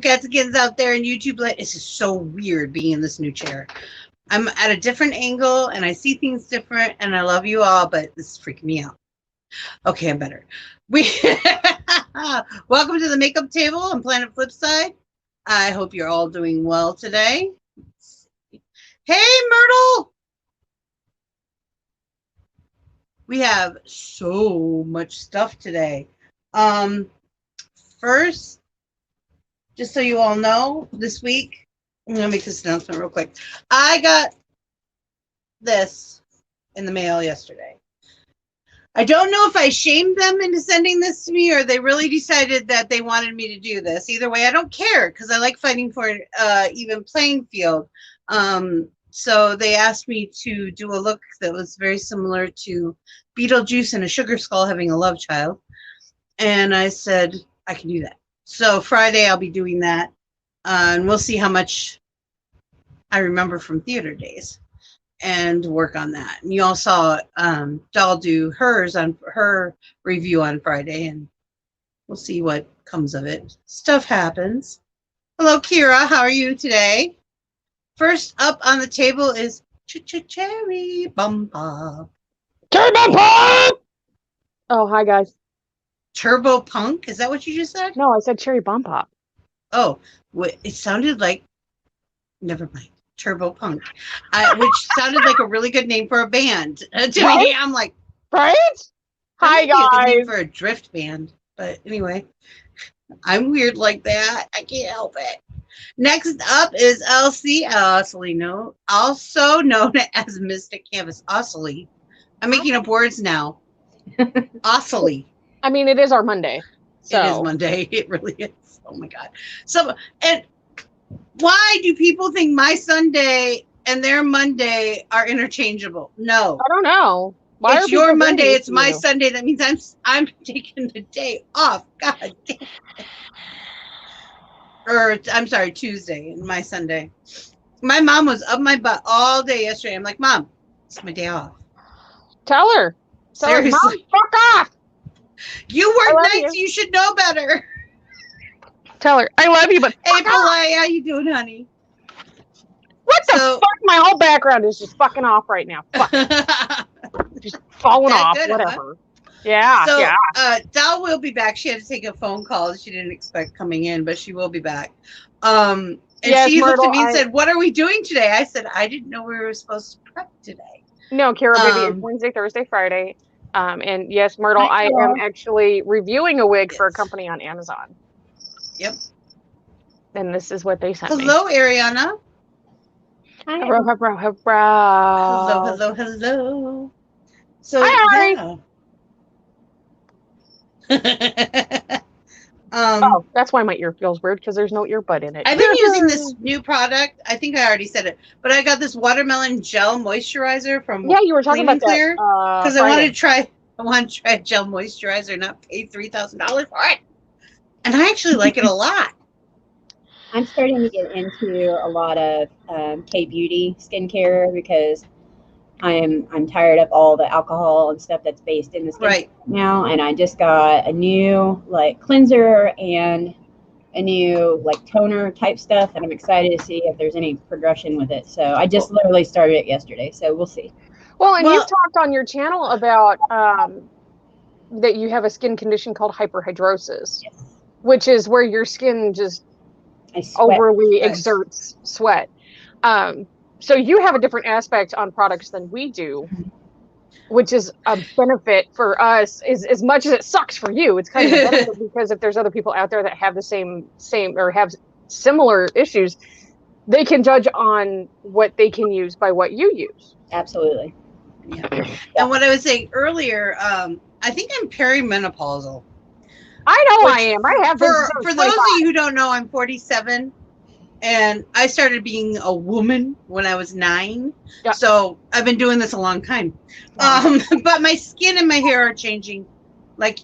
Catskins out there in YouTube land. This is so weird being in this new chair. I'm at a different angle and I see things different, and I love you all, but this is freaking me out. Okay, I'm better. Welcome to the makeup table on Planet Flipside. I hope you're all doing well today. Hey, Myrtle! We have so much stuff today. First, just so you all know, this week, I'm going to make this announcement real quick. I got this in the mail yesterday. I don't know if I shamed them into sending this to me or they really decided that they wanted me to do this. Either way, I don't care because I like fighting for an even playing field. So they asked me to do a look that was very similar to Beetlejuice and a sugar skull having a love child. And I said, I can do that. So Friday I'll be doing that. And we'll see how much I remember from theater days and work on that. And you all saw Doll do hers on her review on Friday, and we'll see what comes of it. Stuff happens. Hello, Kira. How are you today? First up on the table is Cherry Bum Pop. Cherry Bum Pop! Oh, hi, guys. Turbo Punk? Is that what you just said? No, I said Cherry Bum Pop. Oh, it sounded like... Never mind. Turbo Punk, which sounded like a really good name for a band. To me, I'm like, right? Hi, guys. For a drift band, but anyway, I'm weird like that. I can't help it. Next up is Elsie, also known as Mystic Canvas. Oscily. I'm making up words now. Oscily. I mean, it is our Monday. So. It is Monday. It really is. Oh my God. So, and why do people think my Sunday and their Monday are interchangeable? No. I don't know. Why it's your Monday, it's my Sunday. That means I'm taking the day off. God damn it. Or I'm sorry, Tuesday and my Sunday. My mom was up my butt all day yesterday. I'm like, Mom, it's my day off. Tell her. Seriously. Mom, fuck off. You work nights, you should know better. Tell her, I love you, but hey, Polly, how you doing, honey? What the fuck? My whole background is just fucking off right now. Fuck. Just falling off, good, whatever. Huh? Yeah, so, yeah. Dal will be back. She had to take a phone call. She didn't expect coming in, but she will be back. And yes, she looked at me and said, what are we doing today? I said, I didn't know we were supposed to prep today. No, Kara, baby, it's Wednesday, Thursday, Friday. And yes, Myrtle, I am actually reviewing a wig for a company on Amazon. Yep. And this is what they sent me. Hello, Ariana. Hi. Hello. Hello. So, hi, yeah. Oh, that's why my ear feels weird, because there's no earbud in it. I've been using this new product. I think I already said it, but I got this watermelon gel moisturizer from you were talking about Clear because I wanted to try a gel moisturizer, not pay $3,000 for it. And I actually like it a lot. I'm starting to get into a lot of K-beauty skincare because I'm tired of all the alcohol and stuff that's based in the skin now. And I just got a new cleanser and a new toner type stuff, and I'm excited to see if there's any progression with it. So I just literally started it yesterday, so we'll see. Well, and you've talked on your channel about that you have a skin condition called hyperhidrosis. Yes. Which is where your skin just overly exerts sweat. So you have a different aspect on products than we do, which is a benefit for us. Is as much as it sucks for you, it's kind of a benefit because if there's other people out there that have the same or have similar issues, they can judge on what they can use by what you use. Absolutely. Yeah. And what I was saying earlier, I think I'm perimenopausal. I know I am. I have for those of you who don't know, I'm 47, and I started being a woman when I was 9. Yep. So I've been doing this a long time. But my skin and my hair are changing like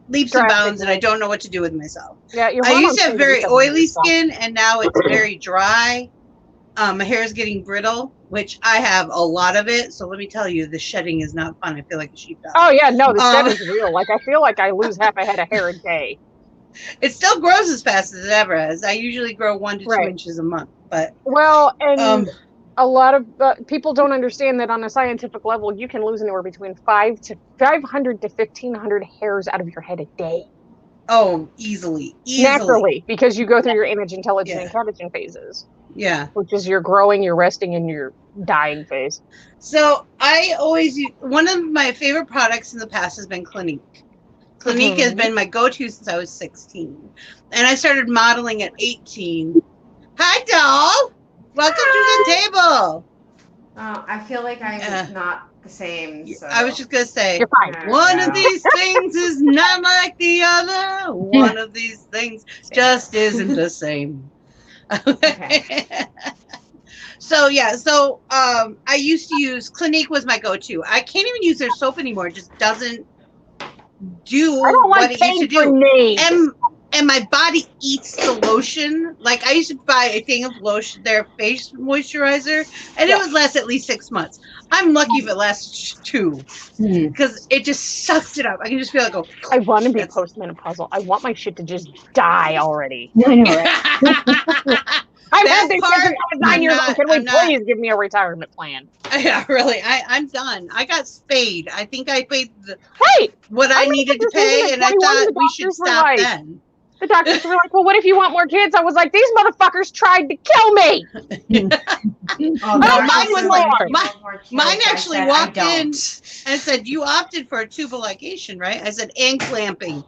leaps and bounds, and I don't know what to do with myself. Yeah, I used to have very oily skin, and now it's very dry. My hair is getting brittle, which I have a lot of it. So let me tell you, the shedding is not fun. I feel like a sheepdog. Oh yeah, no, the shed is real. I feel like I lose half a head of hair a day. It still grows as fast as it ever has. I usually grow 1 to 2 Right. inches a month, but and a lot of people don't understand that on a scientific level, you can lose anywhere between 500 to 1,500 hairs out of your head a day. Oh, easily. Naturally, because you go through your image, intelligent, and Yeah. catagen phases. Yeah. Which is your growing, your resting, and your dying phase. So I always use, one of my favorite products in the past has been Clinique. Clinique has been my go-to since I was 16. And I started modeling at 18. Hi, doll. Welcome to the table. I feel like I'm not the same. So. I was just going to say, you're fine. One of these things is not like the other. One of these things just isn't the same. Okay. So I used to use Clinique was my go-to. I can't even use their soap anymore. It just doesn't do I don't what like it used to paying for do. names. And my body eats the lotion. Like I used to buy a thing of lotion, their face moisturizer, and it would last at least 6 months. I'm lucky if it lasts 2, because it just sucks it up. I can just feel like, oh, I want to be postmenopausal. I want my shit to just die already. I know, right? I've had this since I was 9 years old. Can we please give me a retirement plan? Yeah, really. I'm done. I got spayed. I think I paid what I I needed to pay, and I thought we should stop then. The doctors were like, well, what if you want more kids? I was like, these motherfuckers tried to kill me. Mine was like, mine actually walked in and said, you opted for a tubal ligation, right? I said, and clamping.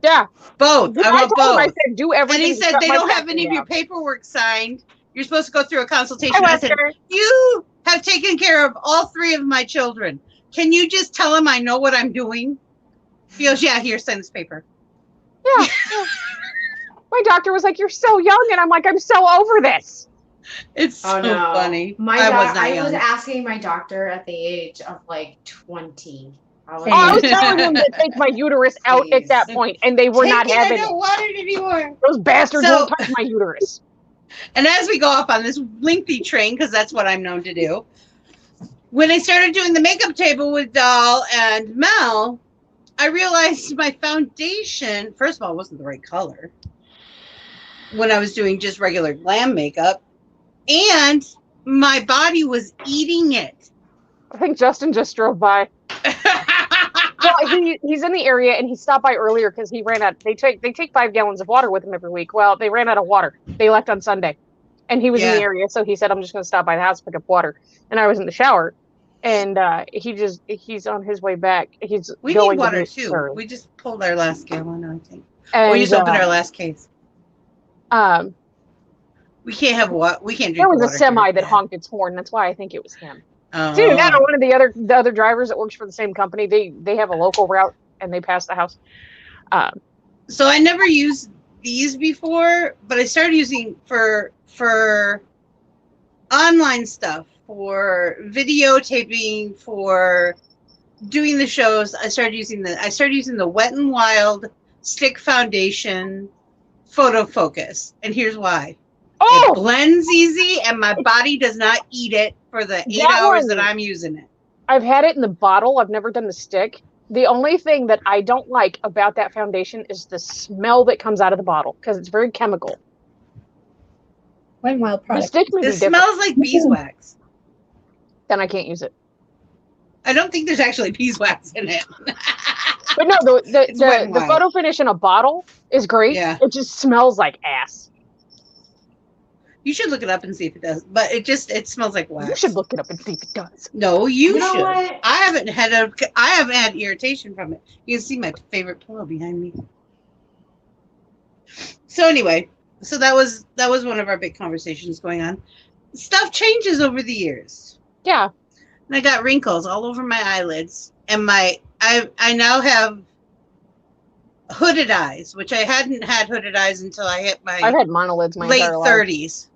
Yeah. Both. I wrote both. I said, do everything. And he said, they don't have any of your paperwork signed. You're supposed to go through a consultation. I said, you have taken care of all 3 of my children. Can you just tell him I know what I'm doing? He goes, yeah, here, sign this paper. Yeah. My doctor was like, you're so young. And I'm like, I'm so over this. It's so funny. I was asking my doctor at the age of like 20. I was telling them to take my uterus out at that point, and they were not having it. I don't want it anymore. Those bastards won't touch my uterus. And as we go off on this lengthy train, because that's what I'm known to do, when I started doing the makeup table with Doll and Mel, I realized my foundation, first of all, wasn't the right color when I was doing just regular glam makeup, and my body was eating it. I think Justin just drove by. Well, he's in the area, and he stopped by earlier because he ran out. They take 5 gallons of water with him every week. Well, they ran out of water. They left on Sunday, and he was in the area, so he said, "I'm just going to stop by the house, pick up water." And I was in the shower, and he's on his way back. We need water too. We just pulled our last gallon, I think. We just opened our last case. We can't have what we can't drink. There was a semi that honked its horn. That's why I think it was him. Oh. Dude, now one of the other drivers that works for the same company, they have a local route and they pass the house. So I never used these before, but I started using for online stuff, for videotaping, for doing the shows. I started using the Wet n Wild Stick Foundation Photo Focus, and here's why. It blends easy, and my body does not eat it for the 8 hours that I'm using it. I've had it in the bottle. I've never done the stick. The only thing that I don't like about that foundation is the smell that comes out of the bottle, because it's very chemical. Wet n Wild product. The stick It smells like beeswax. Then I can't use it. I don't think there's actually beeswax in it. But no, the photo finish in a bottle is great. Yeah. It just smells like ass. You should look it up and see if it does. But it smells like wax. You should look it up and see if it does. No, you know should. What? I haven't had irritation from it. You can see my favorite pillow behind me. So anyway, that was one of our big conversations going on. Stuff changes over the years. Yeah. And I got wrinkles all over my eyelids, and I now have hooded eyes, which I hadn't had hooded eyes until I hit my I've had monolids my late entire life. 30s.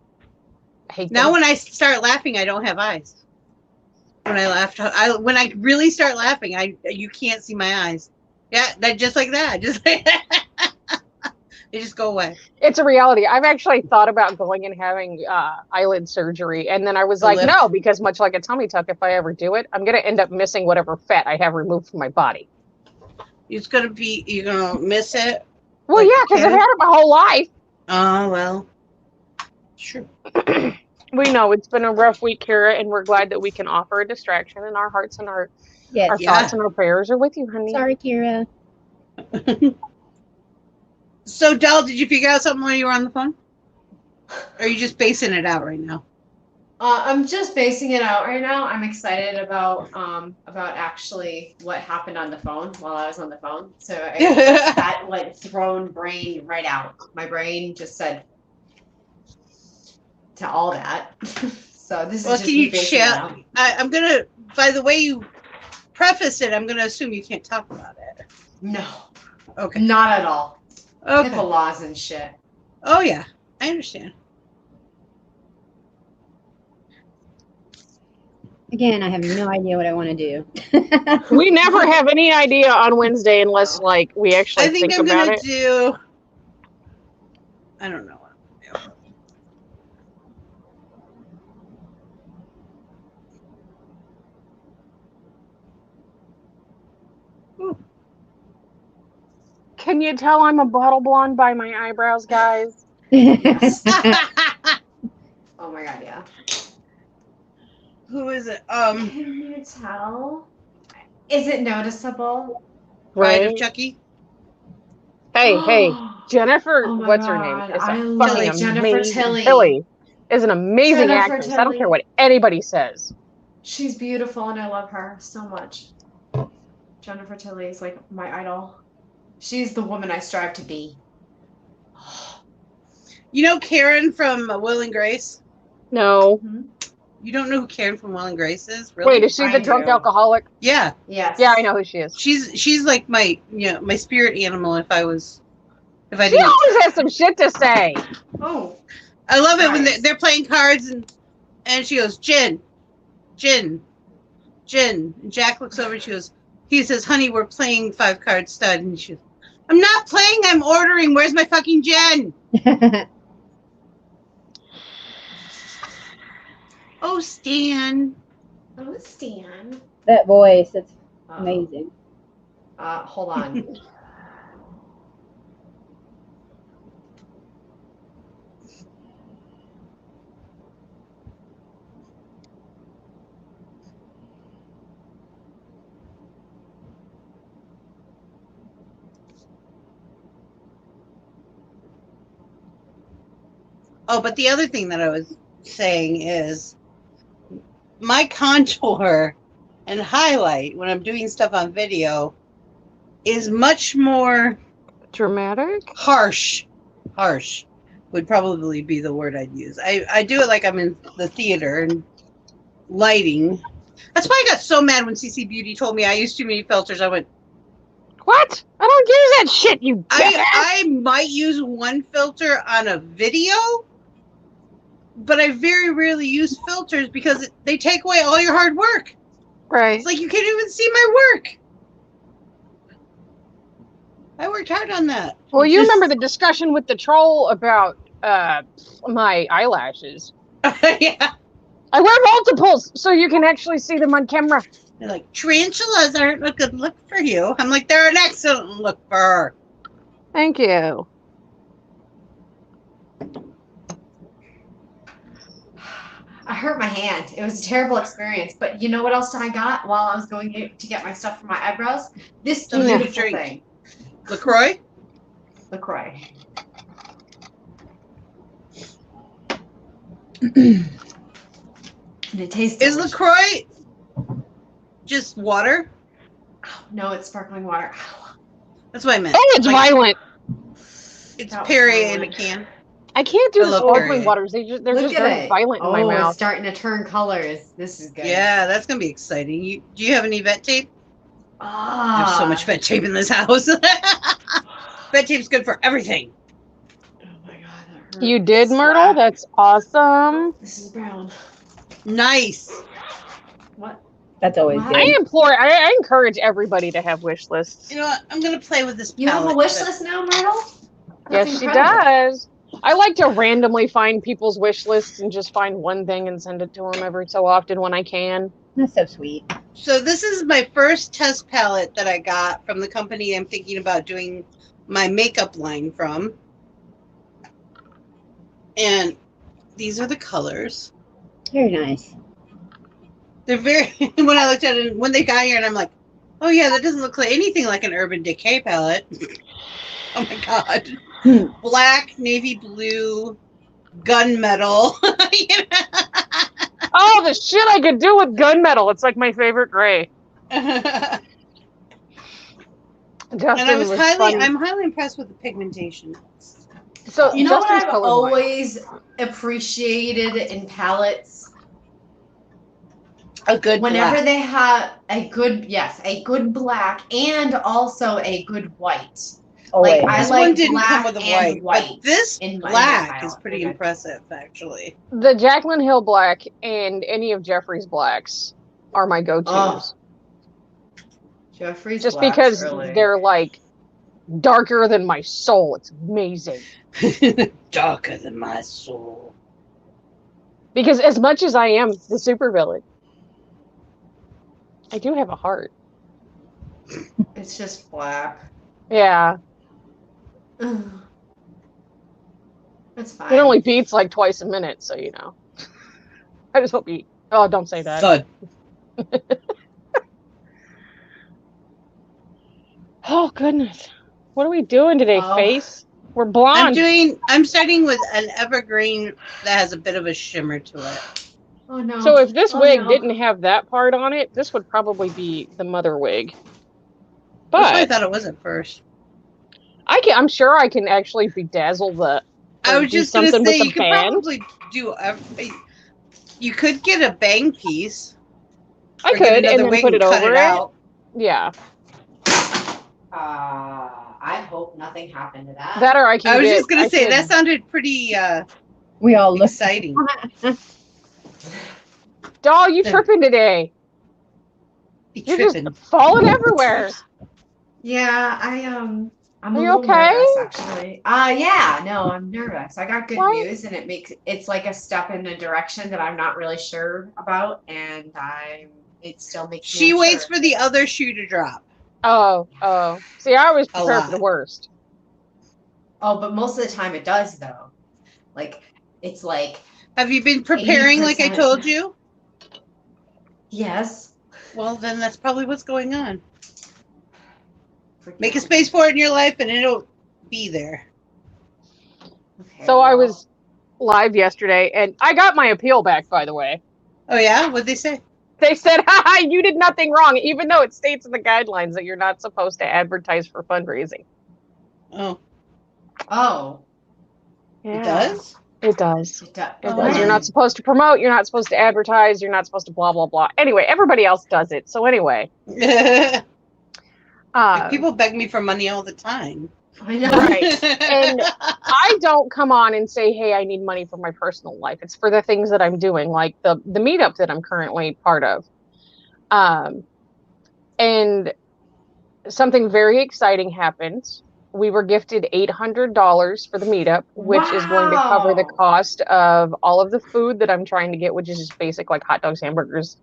I hate Now them. when I start laughing, I don't have eyes. When I laugh, when I really start laughing, you can't see my eyes. Yeah, that just like that, just like that. They just go away. It's a reality. I've actually thought about going and having eyelid surgery, and then I was like, no, because much like a tummy tuck, if I ever do it, I'm going to end up missing whatever fat I have removed from my body. You're gonna miss it. Well, Like yeah, because I've had it my whole life. Oh, well. Sure. We know it's been a rough week, Kira, and we're glad that we can offer a distraction, and our hearts and our Yes. thoughts and our prayers are with you, honey. Sorry, Kira. So, Del, did you figure out something while you were on the phone? Or are you just basing it out right now? I'm just basing it out right now. I'm excited about actually what happened on the phone while I was on the phone. So that thrown brain right out. My brain just said to all that. So this is just can you basing it out. I'm gonna. By the way you preface it, I'm gonna assume you can't talk about it. No. Okay. Not at all. Okay. HIPAA laws and shit. Oh yeah, I understand. Again, I have no idea what I want to do. We never have any idea on Wednesday unless we actually I think I'm about gonna it. do. I don't know what I'm gonna do. Ooh. Can you tell I'm a bottle blonde by my eyebrows, guys? Yes. Oh my god, yeah. Who is it? Can you tell? Is it noticeable? Bride Right. of Chucky. Hey, Jennifer. Oh my what's God, her name? Is I a love fucking Jennifer amazing. Tilly. Tilly is an amazing Jennifer actress. I don't Tilly. care what anybody says. She's beautiful, and I love her so much. Jennifer Tilly is like my idol. She's the woman I strive to be. You know Karen from Will and Grace? No. You don't know who Karen from Will and Grace is? Really? Wait, is she the drunk alcoholic? Yeah. Yes. Yeah, I know who she is. She's like my my spirit animal. If I She didn't. always has some shit to say. Oh. I love it Nice. when they're playing cards and she goes, Gin. And Jack looks over and he says, honey, we're playing 5-card stud. And she goes, I'm not playing, I'm ordering. Where's my fucking gin? Oh, Stan. Oh, Stan. That voice, it's amazing. Hold on. Oh, but the other thing that I was saying is my contour and highlight when I'm doing stuff on video is much more dramatic. Harsh would probably be the word I'd use. I do it like I'm in the theater and lighting. That's why I got so mad when CC Beauty told me I used too many filters. I went, what? I don't use that shit, you I might use one filter on a video, but I very rarely use filters because they take away all your hard work. Right. It's like you can't even see my work. I worked hard on that. Well, you remember the discussion with the troll about my eyelashes. Yeah. I wear multiples so you can actually see them on camera. They're like, tarantulas aren't a good look for you. I'm like, they're an excellent look for her. Thank you. I hurt my hand. It was a terrible experience. But you know what else I got while I was going to get my stuff for my eyebrows? This beautiful thing. LaCroix? LaCroix. And it tastes delicious. Is LaCroix just water? Oh, no, it's sparkling water. That's what I meant. Oh, it's violent. It's Perrier in a can. I can't do the sparkling waters. They're just very violent in my mouth. It's starting to turn colors. This is good. Yeah, that's gonna be exciting. Do you have any vet tape? There's so much vet tape in this house. Vet tape's good for everything. Oh my god, that hurt. You did, Myrtle? That's awesome. This is brown. Nice. What? That's always good. I encourage everybody to have wish lists. You know what? I'm gonna play with this palette. You have a wish list now, Myrtle? Yes, she does. I like to randomly find people's wish lists and just find one thing and send it to them every so often when I can. That's so sweet. So this is my first test palette that I got from the company I'm thinking about doing my makeup line from. And these are the colors. Very nice. They're very, when I looked at it, when they got here, and I'm like, oh yeah, that doesn't look like anything like an Urban Decay palette. Oh my God. Black, navy blue, gunmetal. Oh, the shit I could do with gunmetal. It's like my favorite gray. And Justin I was fun. I'm highly impressed with the pigmentation. So You know Justin's what I've colorblind. always appreciated in palettes? A good Whenever black. they have a good black and also a good white. Always. Like I This like one didn't black come with a and white, but this in my black palette. is pretty impressive, actually. The Jaclyn Hill black and any of Jeffrey's blacks are my go-tos. Oh. Jeffrey's just blacks, because really. they're like darker than my soul. It's amazing. Darker than my soul. Because as much as I am the supervillain, I do have a heart. It's just black. Yeah. It's fine. It only beats like twice a minute, so you know. I just hope you. Oh, don't say that. Thud. Oh goodness, what are we doing today, Face? We're blonde. I'm starting with an evergreen that has a bit of a shimmer to it. Oh no. So if this wig didn't have that part on it, this would probably be the mother wig. But that's what I thought it was at first. I'm sure I can actually bedazzle the. I was just gonna say you could probably do. You could get a bang piece. I could and then put it over it. Yeah. I hope nothing happened to that. That or I can. I was just gonna say that sounded pretty. We all exciting. Doll, you tripping today? You're just falling everywhere. Yeah, I'm Are you okay? Nervous, actually. Yeah, no, I'm nervous. I got good news, and it's like a step in a direction that I'm not really sure about, and it still makes me. She waits for the other shoe to drop. Oh. See, I always prepare for the worst. Oh, but most of the time it does though. Like it's like. Have you been preparing 80%. Like I told you? Yes. Well, then that's probably what's going on. Make a space for it in your life, and it'll be there. Okay, so I was live yesterday, and I got my appeal back, by the way. Oh yeah? What'd they say? They said, "Haha, you did nothing wrong," even though it states in the guidelines that you're not supposed to advertise for fundraising. Oh. Oh. Yeah. It does? It does. It does. It does. You're not supposed to promote. You're not supposed to advertise. You're not supposed to blah, blah, blah. Anyway, everybody else does it. So anyway. People beg me for money all the time. I know. Right. And I don't come on and say, hey, I need money for my personal life. It's for the things that I'm doing, like the meetup that I'm currently part of. And something very exciting happened. We were gifted $800 for the meetup, which is going to cover the cost of all of the food that I'm trying to get, which is just basic, like hot dogs, hamburgers,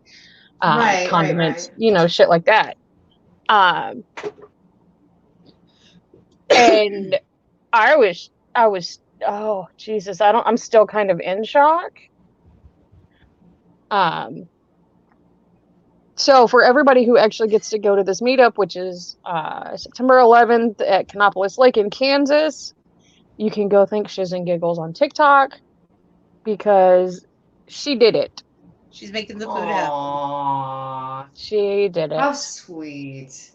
condiments, you know, shit like that. And I was, oh Jesus, I'm still kind of in shock. So for everybody who actually gets to go to this meetup, which is September 11th at Canopolis Lake in Kansas, you can go thank Shiz and Giggles on TikTok because she did it. She's making the food happen. She did it. How sweet.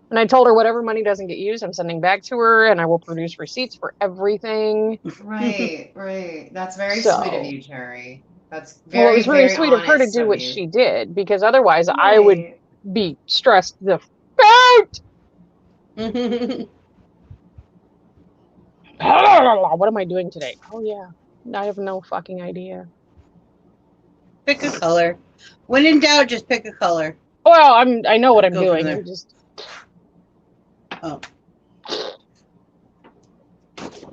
And I told her whatever money doesn't get used, I'm sending back to her, and I will produce receipts for everything. Right. That's very sweet of you, Cherry. That's very, well, it was really very sweet of her to do what she did, because otherwise I would be stressed the out. What am I doing today? Oh yeah, I have no fucking idea. Pick a color. When in doubt, just pick a color. Well, I know what I'm doing. I'm just. Oh.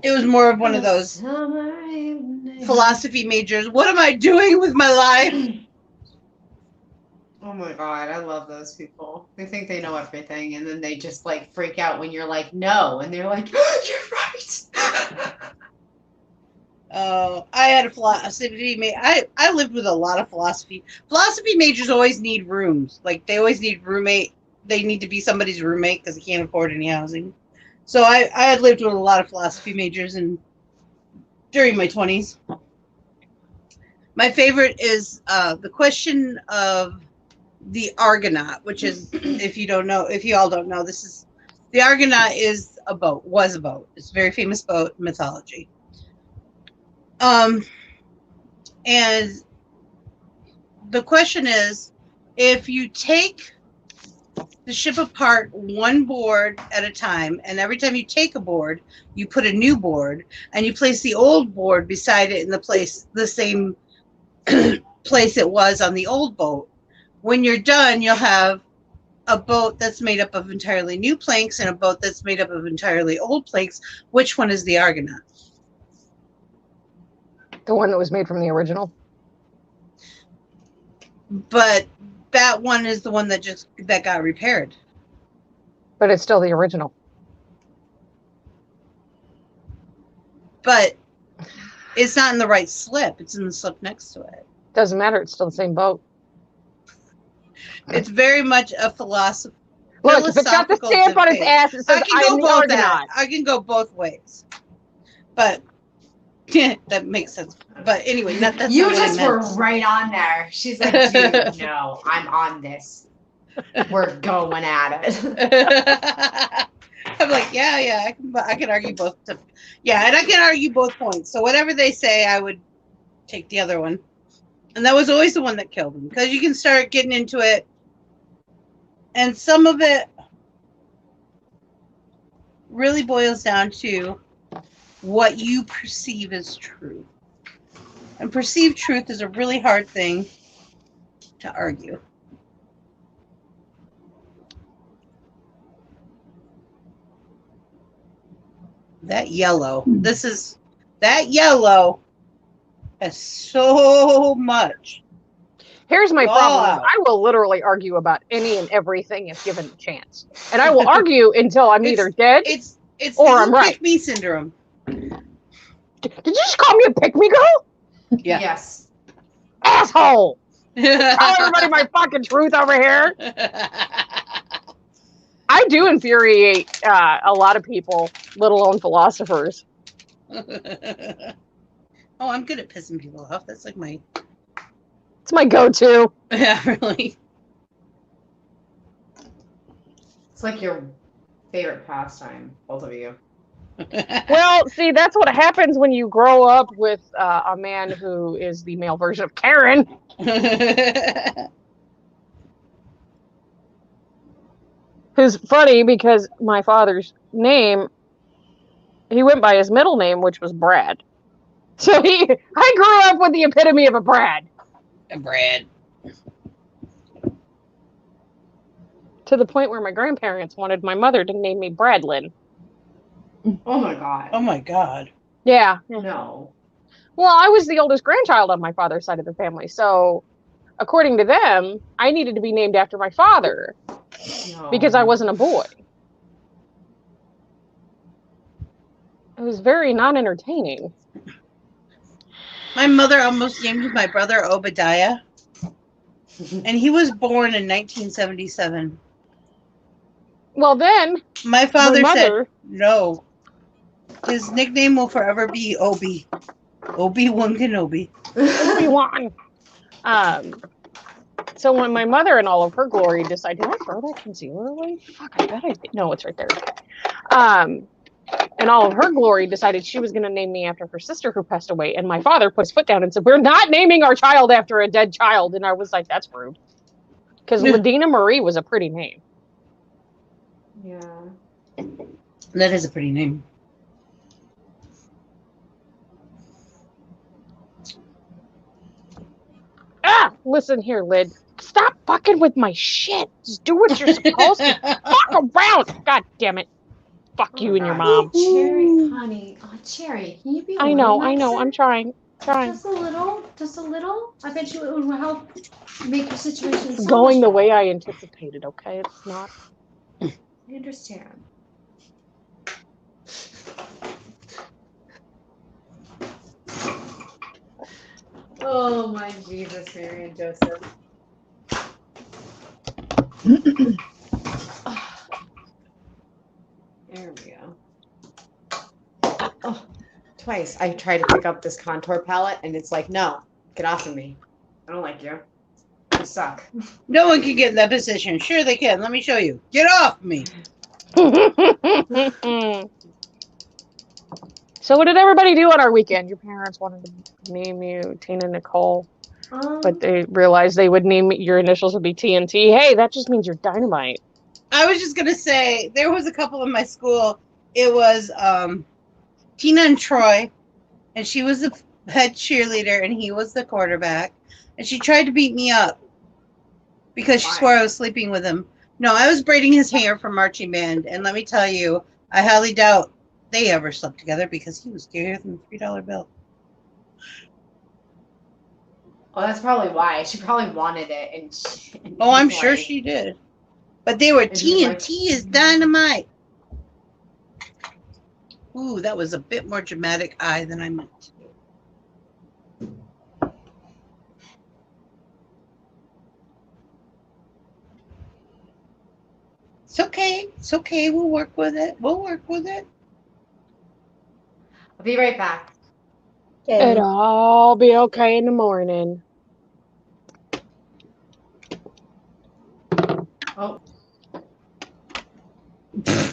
It was more of one of those philosophy majors. What am I doing with my life? Oh my God, I love those people. They think they know everything and then they just like freak out when you're like, no. And they're like, oh, you're right. I had a philosophy major. I lived with a lot of philosophy. Philosophy majors always need rooms. Like they always need roommate. They need to be somebody's roommate because they can't afford any housing. So I had lived with a lot of philosophy majors and during my 20s. My favorite is the question of the Argonaut, which is, if you all don't know, the Argonaut is a boat, was a boat. It's a very famous boat in mythology. And the question is, if you take the ship apart one board at a time, and every time you take a board, you put a new board, and you place the old board beside it in the same place it was on the old boat. When you're done, you'll have a boat that's made up of entirely new planks and a boat that's made up of entirely old planks. Which one is the Argonaut? The one that was made from the original. But that one is the one that got repaired. But it's still the original. But it's not in the right slip. It's in the slip next to it. Doesn't matter. It's still the same boat. It's very much a philosophy. Look, if it's got the stamp on its ass, it says I am the Argonaut. I can go both ways. But that makes sense. But anyway, that's you just were right on there. She's like, dude, no, I'm on this. We're going at it. I'm like, yeah, I can argue both. And I can argue both points. So whatever they say, I would take the other one. And that was always the one that killed him, because you can start getting into it, and some of it really boils down to what you perceive as truth. And perceived truth is a really hard thing to argue. That yellow has so much. Here's my problem. I will literally argue about any and everything if given the chance. And I will argue until I'm either dead or I'm right. Pick me syndrome. Did you just call me a pick-me girl? Yeah. Yes. Asshole! Tell everybody my fucking truth over here. I do infuriate a lot of people, let alone philosophers. Oh, I'm good at pissing people off. That's like it's my go-to. Yeah, really. It's like your favorite pastime, both of you. Well, see, that's what happens when you grow up with a man who is the male version of Karen. Who's funny because my father's name, he went by his middle name, which was Brad. So I grew up with the epitome of a Brad. A Brad. To the point where my grandparents wanted my mother to name me Bradlyn. Oh my God. Oh my God. Yeah. No. Well, I was the oldest grandchild on my father's side of the family. So according to them, I needed to be named after my father because I wasn't a boy. It was very non-entertaining. My mother almost named my brother Obadiah, and he was born in 1977. Well, then my father said no. His nickname will forever be Obi. Obi-Wan Kenobi. Obi-Wan. So when my mother, in all of her glory, decided, did I throw that concealer away? Fuck, I bet I did. No, it's right there. In all of her glory, decided she was going to name me after her sister who passed away. And my father put his foot down and said, we're not naming our child after a dead child. And I was like, that's rude. Because Ladina Marie was a pretty name. Yeah. That is a pretty name. Listen here, Lid. Stop fucking with my shit. Just do what you're supposed to. Fuck around. God damn it. Fuck you and your mom. Cherry, honey. Oh, Cherry, can you be I know. I'm trying. Trying. Just a little. Just a little. I bet you it would help make your situation It's so going much the way better. I anticipated, okay? It's not. I understand. Oh my Jesus, Mary and Joseph. There we go. Oh, twice I tried to pick up this contour palette and it's like, no, get off of me. I don't like you. You suck. No one can get in that position. Sure they can. Let me show you. Get off me. So what did everybody do on our weekend? Your parents wanted to name you Tina Nicole, but they realized they would name your initials would be TNT. Hey, that just means you're dynamite. I was just gonna say there was a couple in my school. It was Tina and Troy, and she was the head cheerleader and he was the quarterback. And she tried to beat me up because she swore I was sleeping with him. No, I was braiding his hair for marching band, and let me tell you, I highly doubt they ever slept together because he was scarier than the $3 bill. Oh, that's probably why. She probably wanted it, and Oh, I'm sure she did. But they were TNT is dynamite. Ooh, that was a bit more dramatic eye than I meant. It's okay. It's okay. We'll work with it. We'll work with it. I'll be right back. Okay. It'll all be okay in the morning. Oh. I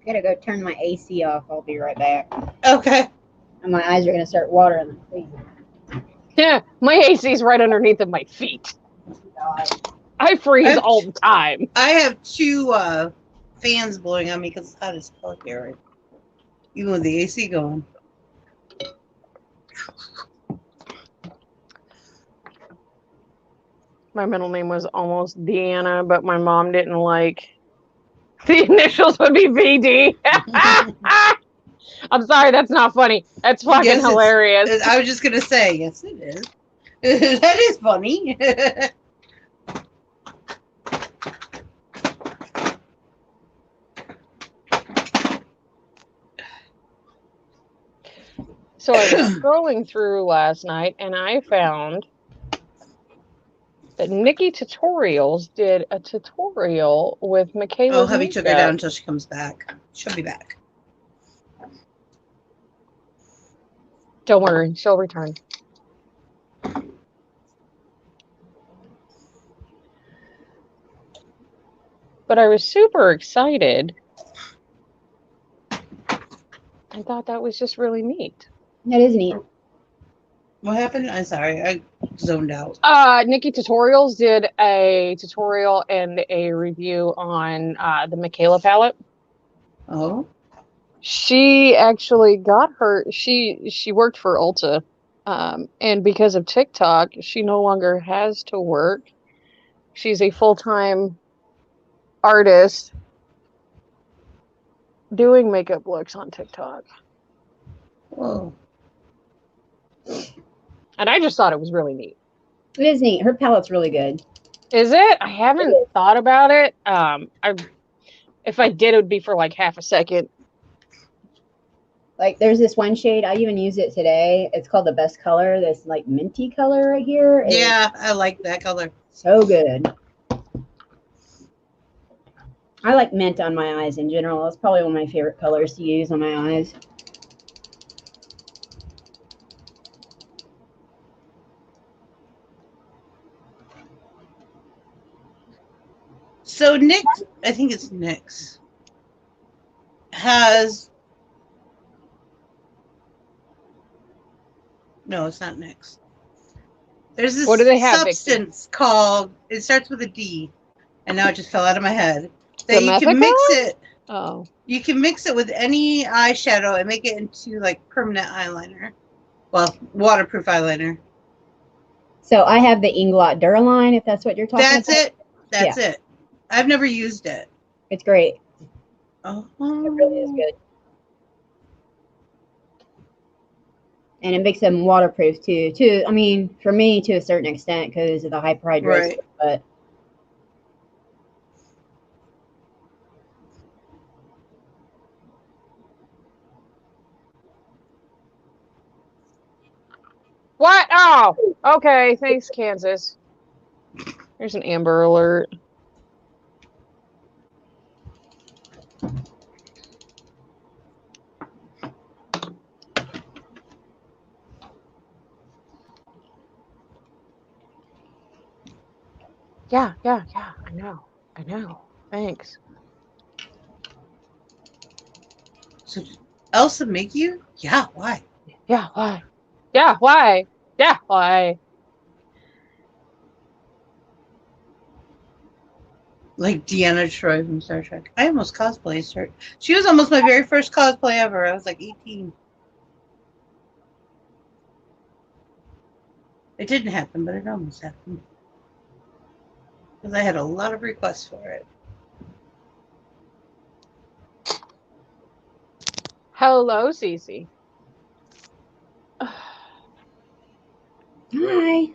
gotta go turn my AC off. I'll be right back. Okay. And my eyes are gonna start watering like crazy. Yeah, my AC's right underneath of my feet. I freeze all the time. I have two fans blowing on me because it's hot as hell here, even with the AC going. My middle name was almost Deanna, but my mom didn't like the initials would be VD. I'm sorry, that's not funny. That's fucking hilarious. I was just gonna say, yes, it is. That is funny. So I was scrolling through last night and I found that Nikki Tutorials did a tutorial with Michaela. Oh, hubby took her down until she comes back. She'll be back. Don't worry, she'll return. But I was super excited. I thought that was just really neat. That is neat. What happened? I'm sorry, I zoned out. Nikki Tutorials did a tutorial and a review on the Michaela palette. Oh. She actually got her. She worked for Ulta, and because of TikTok, she no longer has to work. She's a full-time artist doing makeup looks on TikTok. Whoa. And I just thought it was really neat. It is neat. Her palette's really good. Is it? I haven't thought about it. If I did, it would be for like half a second. Like, there's this one shade. I even used it today. It's called the Best Color. This like minty color right here. Yeah, I like that color. So good. I like mint on my eyes in general. It's probably one of my favorite colors to use on my eyes. So Nick, I think it's NYX, has... No, it's not NYX. There's this What do they have, substance called, it starts with a D, and now it just fell out of my head. That The you can mix it. Oh. You can mix it with any eyeshadow and make it into like permanent eyeliner. Well, waterproof eyeliner. So I have the Inglot Duraline, if that's what you're talking about. That's it. That's it. I've never used it. It's great. Oh. It really is good. And it makes them waterproof too. I mean, for me, to a certain extent, because of the hyperhidrosis. Right. But What? Oh, okay. Thanks, Kansas. There's an Amber Alert. Yeah. I know. Thanks. So did Elsa make you? Yeah, why? Yeah, why? Yeah, why? Yeah, why? Like Deanna Troi from Star Trek. I almost cosplayed her. She was almost my very first cosplay ever. I was like 18. It didn't happen, but it almost happened. Because I had a lot of requests for it. Hello, Cece. hi.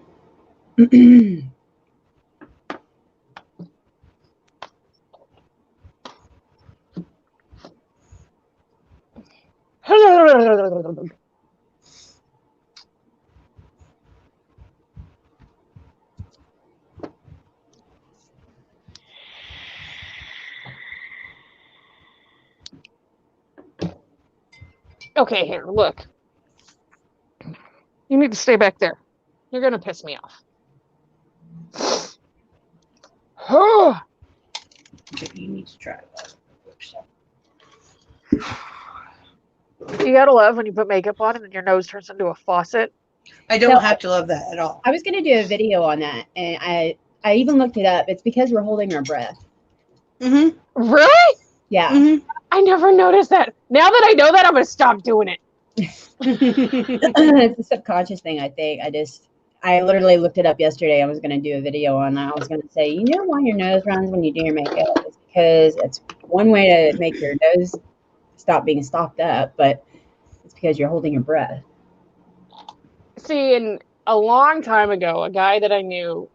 Okay, here, look. You need to stay back there. You're gonna piss me off. Okay, you need to try that. You gotta love when you put makeup on and then your nose turns into a faucet. I don't have to love that at all. I was going to do a video on that, and I even looked it up. It's because we're holding our breath. Mm-hmm. Really? Yeah. Mm-hmm. I never noticed that. Now that I know that, I'm gonna stop doing it. It's a subconscious thing, I think. I literally looked it up yesterday. I was going to do a video on that. I was going to say, you know why your nose runs when you do your makeup? It's because it's one way to make your nose stop being stopped up, but it's because you're holding your breath. See, and a long time ago, a guy that I knew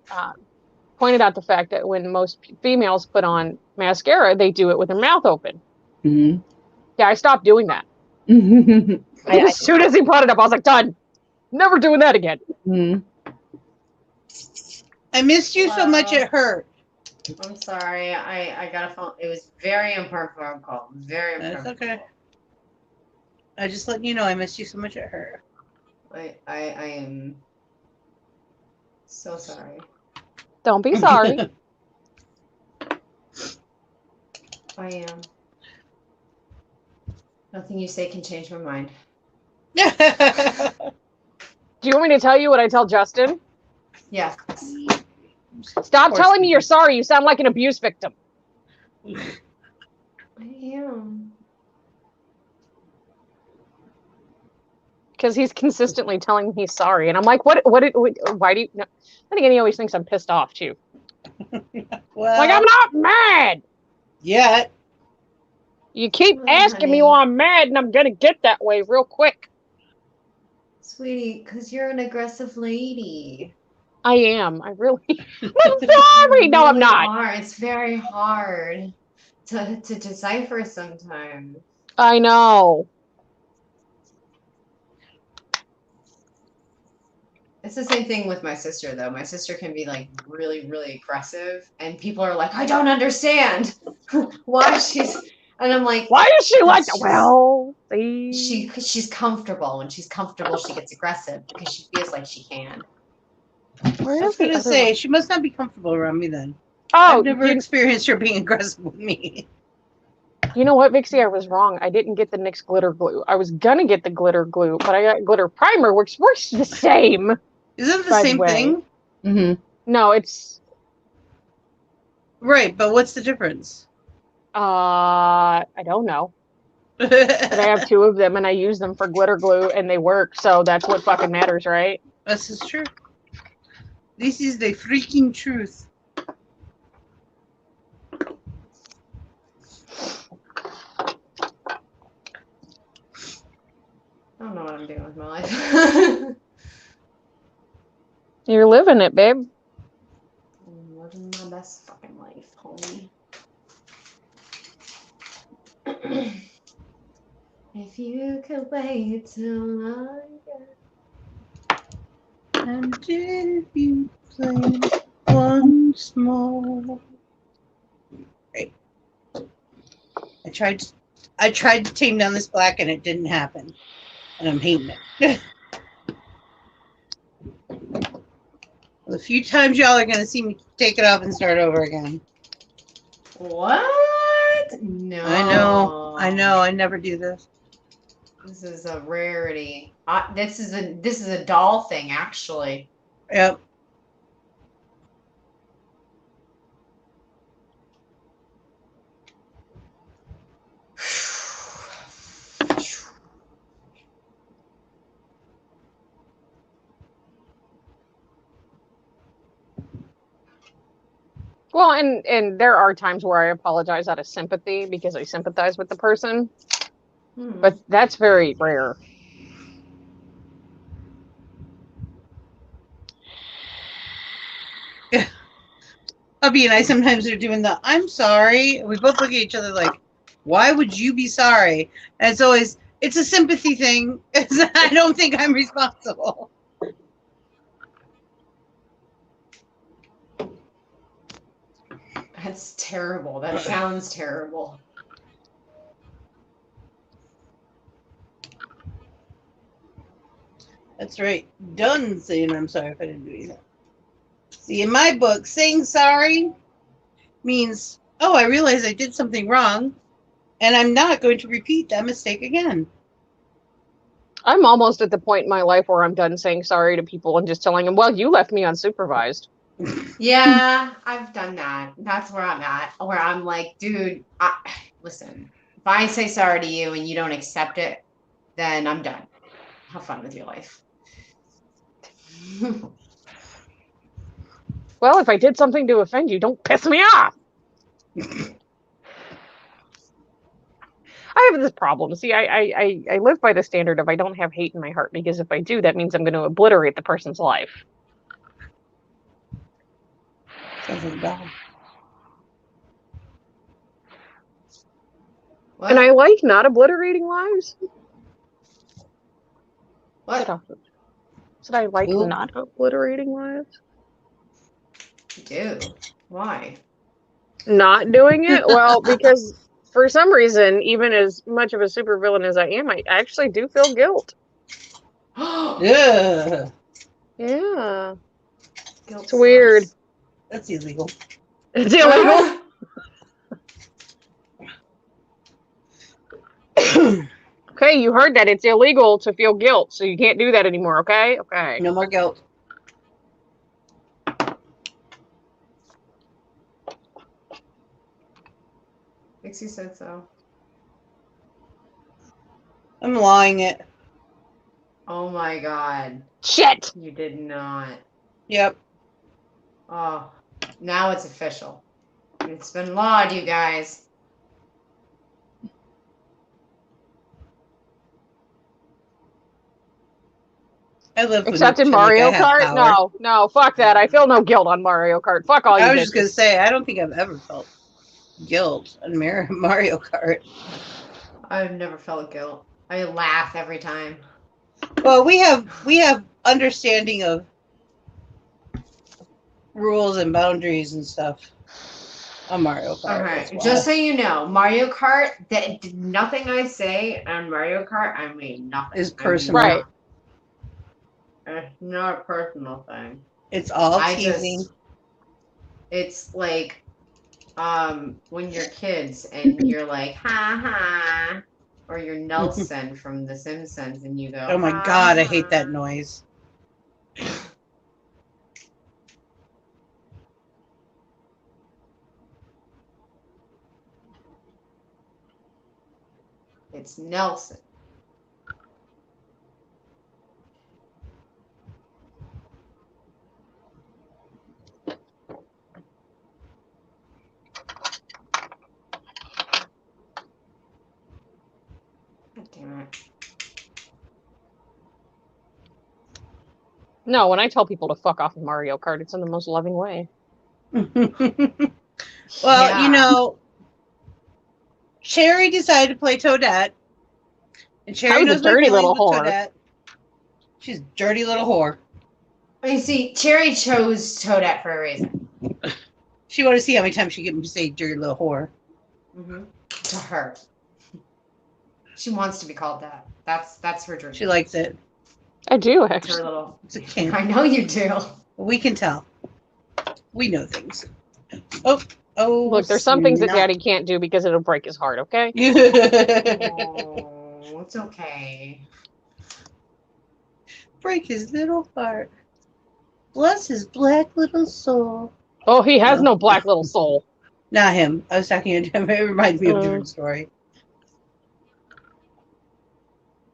pointed out the fact that when most females put on mascara, they do it with their mouth open. Mm-hmm. Yeah, I stopped doing that. As soon as he brought it up, I was like, done. Never doing that again. Mm-hmm. I missed you so much it hurt. I'm sorry. I got a phone. It was very important phone call. Very important. That's okay. I just letting you know I missed you so much it hurt. I am so sorry. Don't be sorry. I am. Nothing you say can change my mind. Do you want me to tell you what I tell Justin? Yes. Stop telling me you're sorry. You sound like an abuse victim. I am. Because he's consistently telling me he's sorry. And I'm like, why do you? No. Then again, he always thinks I'm pissed off too. Well, like, I'm not mad. Yet. You keep asking me why I'm mad, and I'm going to get that way real quick. Sweetie, because you're an aggressive lady. I am. I really. I'm sorry. No, I'm not. It's very hard to decipher sometimes. I know. It's the same thing with my sister, though. My sister can be like really, really aggressive, and people are like, I don't understand why she's. And I'm like, why is she like that? Well, see. She's comfortable. When she's comfortable, she gets aggressive because she feels like she can. I was going to say, she must not be comfortable around me then. Oh, I've never experienced her being aggressive with me. You know what, Vixie? I was wrong. I didn't get the NYX glitter glue. I was gonna get the glitter glue, but I got glitter primer, which works the same. Isn't it the same thing? Mm-hmm. No, it's right. But what's the difference? I don't know. But I have two of them, and I use them for glitter glue, and they work. So that's what fucking matters, right? This is true. This is the freaking truth. don't know what I'm doing with my life. You're living it, babe. I'm living my best fucking life, homie. If you could wait till longer. And if you play once more. Great. I tried to tame down this black and it didn't happen. And I'm hating it. The few times y'all are gonna see me take it off and start over again. What? No. I know. I never do this. This is a rarity. This is a doll thing, actually. Yep. Well, and there are times where I apologize out of sympathy because I sympathize with the person, but that's very rare. Hubby and I sometimes are doing the I'm sorry. We both look at each other like, why would you be sorry? And it's always, it's a sympathy thing. I don't think I'm responsible. That's terrible. That sounds terrible. That's right. Done saying I'm sorry if I didn't do anything. See, in my book, saying sorry means, oh, I realize I did something wrong, and I'm not going to repeat that mistake again. I'm almost at the point in my life where I'm done saying sorry to people and just telling them, well, you left me unsupervised. Yeah, I've done that. That's where I'm at. Where I'm like, dude, listen, if I say sorry to you and you don't accept it, then I'm done. Have fun with your life. Well, if I did something to offend you, don't piss me off. I have this problem. See, I live by the standard of I don't have hate in my heart, because if I do, that means I'm going to obliterate the person's life. Sounds like a dog. What? And I like not obliterating lives. What? Should I like Cool. not obliterating lives? Do. Why? Not doing it? Well, because for some reason, even as much of a supervillain as I am, I actually do feel guilt. Yeah. Yeah. Guilt It's weird. sucks. That's illegal. It's illegal. Okay, you heard that. It's illegal to feel guilt, so you can't do that anymore, okay? Okay. No more guilt. Dixie said so. I'm lying it. Oh my god. Shit! You did not. Yep. Oh, now it's official. It's been lawed, you guys. I live Except in Mario Kart? No, fuck that. I feel no guilt on Mario Kart. Fuck all you I was bitches. just going to say, I don't think I've ever felt guilt on Mario Kart. I've never felt guilt. I laugh every time. Well, we have understanding of rules and boundaries and stuff on Mario Kart. Okay, just so you know, Mario Kart, nothing I say on Mario Kart, I mean nothing. Is personal. Right. It's not a personal thing. It's all teasing. It's like when you're kids and you're like, ha ha, or you're Nelson from The Simpsons and you go, Oh my god, I hate that noise. It's Nelson. God damn it. No, when I tell people to fuck off in Mario Kart, it's in the most loving way. Well, Cherry decided to play Toadette. And Cherry knows my dirty feelings little with whore. Toadette. She's a dirty little whore. You see, Cherry chose Toadette for a reason. She wanted to see how many times she get me to say dirty little whore. Mm-hmm. To her. She wants to be called that. That's her dream. She likes it. I do, It's actually. her little. It's a kink. I know you do. We can tell. We know things. Oh. Look, there's some things that Daddy can't do because it'll break his heart, okay? Oh, it's okay. Break his little heart. Bless his black little soul. Oh, he has no black little soul. Not him. I was talking to him. It reminds me of a different story.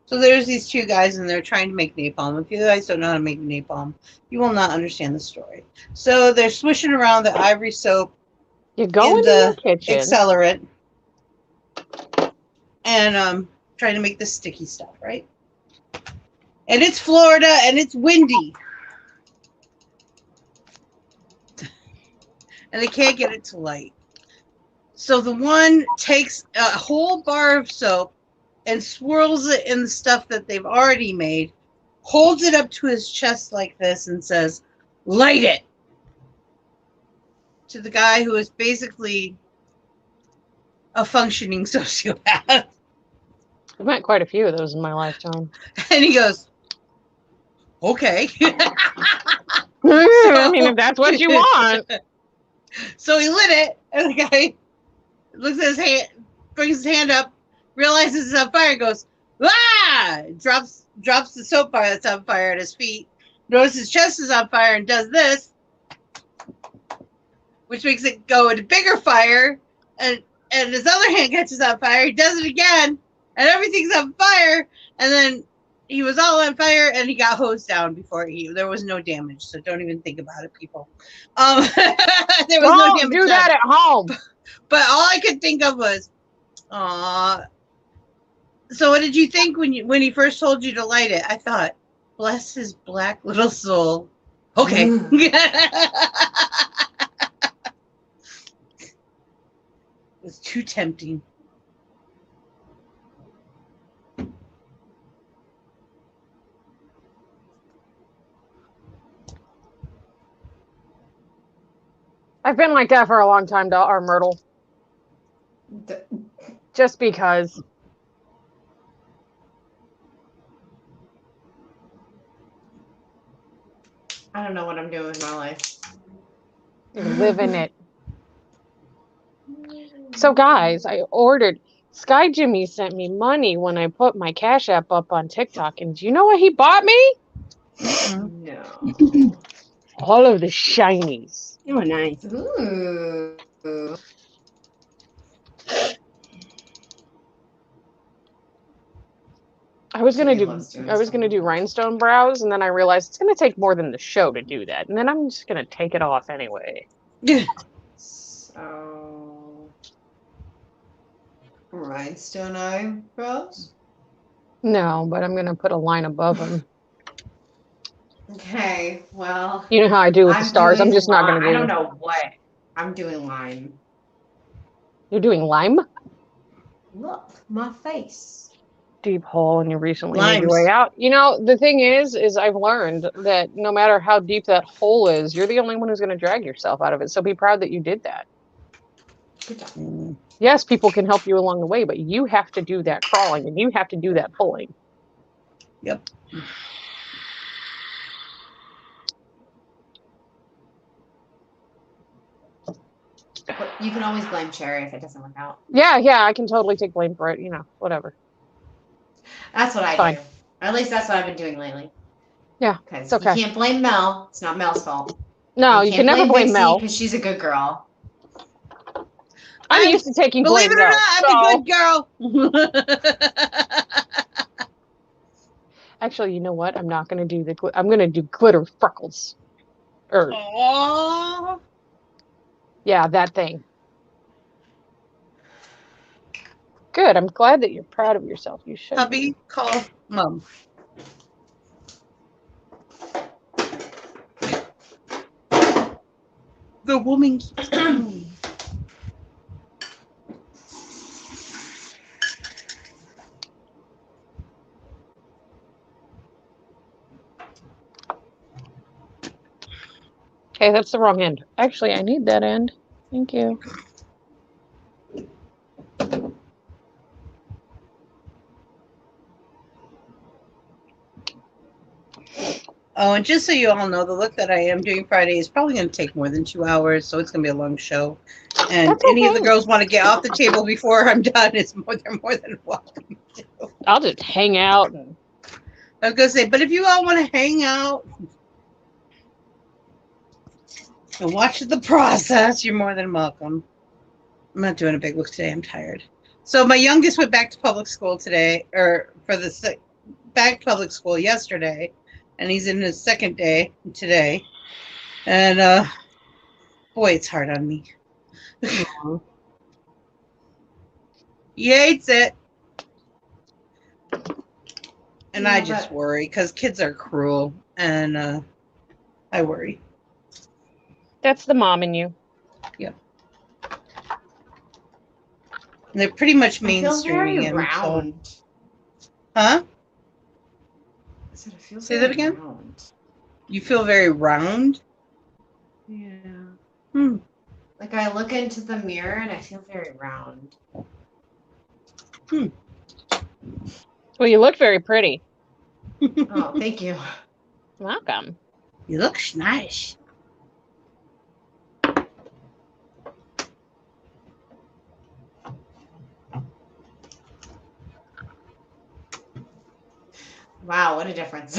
So there's these two guys, and they're trying to make napalm. If you guys don't know how to make napalm, you will not understand the story. So they're swishing around the ivory soap You go in into the the kitchen. accelerant and trying to make the sticky stuff, right? And it's Florida, and it's windy. And they can't get it to light. So the one takes a whole bar of soap and swirls it in the stuff that they've already made, holds it up to his chest like this, and says, "Light it!" To the guy who is basically a functioning sociopath. I've met quite a few of those in my lifetime. And he goes, "Okay." I mean, if that's what you want. So he lit it, and the guy looks at his hand, brings his hand up, realizes it's on fire, and goes, "Ah!" Drops the soap bar that's on fire at his feet. Notices his chest is on fire and does this, which makes it go into bigger fire. And his other hand catches on fire. He does it again, and everything's on fire. And then he was all on fire, and he got hosed down before there was no damage. So don't even think about it, people. There was no damage. Do that at home. But all I could think of was, "Aw." So what did you think when he first told you to light it? I thought, bless his black little soul. Okay. It's too tempting. I've been like that for a long time, our Myrtle. Just because. I don't know what I'm doing with my life. You're living it. So, guys, I ordered. Sky Jimmy sent me money when I put my Cash App up on TikTok. And do you know what he bought me? No. All of the shinies. Oh, nice. Ooh. I was gonna do rhinestone brows, and then I realized it's gonna take more than the show to do that, and then I'm just gonna take it off anyway. So, rhinestone eyebrows. No, but I'm gonna put a line above them. Okay, well. You know how I do with the stars. I'm just not gonna do. I don't know what I'm doing. Lime. You're doing lime? Look, my face. Deep hole, and you recently made your way out. You know, the thing is I've learned that no matter how deep that hole is, you're the only one who's going to drag yourself out of it. So be proud that you did that. Good job. Yes, people can help you along the way, but you have to do that crawling and you have to do that pulling. Yep. But you can always blame Cherry if it doesn't work out. Yeah, I can totally take blame for it. You know, whatever. That's what I do. Or at least that's what I've been doing lately. Yeah, because okay. You can't blame Mel. It's not Mel's fault. No, you can never blame Mel because she's a good girl. I'm used to taking blame. Believe it or not, I'm a good girl. Actually, you know what? I'm not going to do I'm going to do glitter freckles. Aww. Yeah, that thing. Good. I'm glad that you're proud of yourself. You should. Hubby, call Mom. The woman keeps going. Okay, that's the wrong end. Actually, I need that end. Thank you. Oh, and just so you all know, the look that I am doing Friday is probably going to take more than 2 hours, so it's going to be a long show. And That's any of the okay. girls want to get off the table before I'm done, they're more than welcome to. I'll just hang out. And... I was going to say, but if you all want to hang out and watch the process, you're more than welcome. I'm not doing a big look today. I'm tired. So my youngest went back to public school today, or back to public school yesterday. And he's in his second day today. And boy, it's hard on me. He hates it. And Yeah, I just worry because kids are cruel. And I worry. That's the mom in you. Yeah. And they're pretty much I feel very mainstreaming him. round. So. Huh? I said I feel Say very that again? round. You feel very round? Yeah. Hmm. Like I look into the mirror and I feel very round. Hmm. Well, you look very pretty. Oh, thank you. Welcome. You look nice. Wow, what a difference.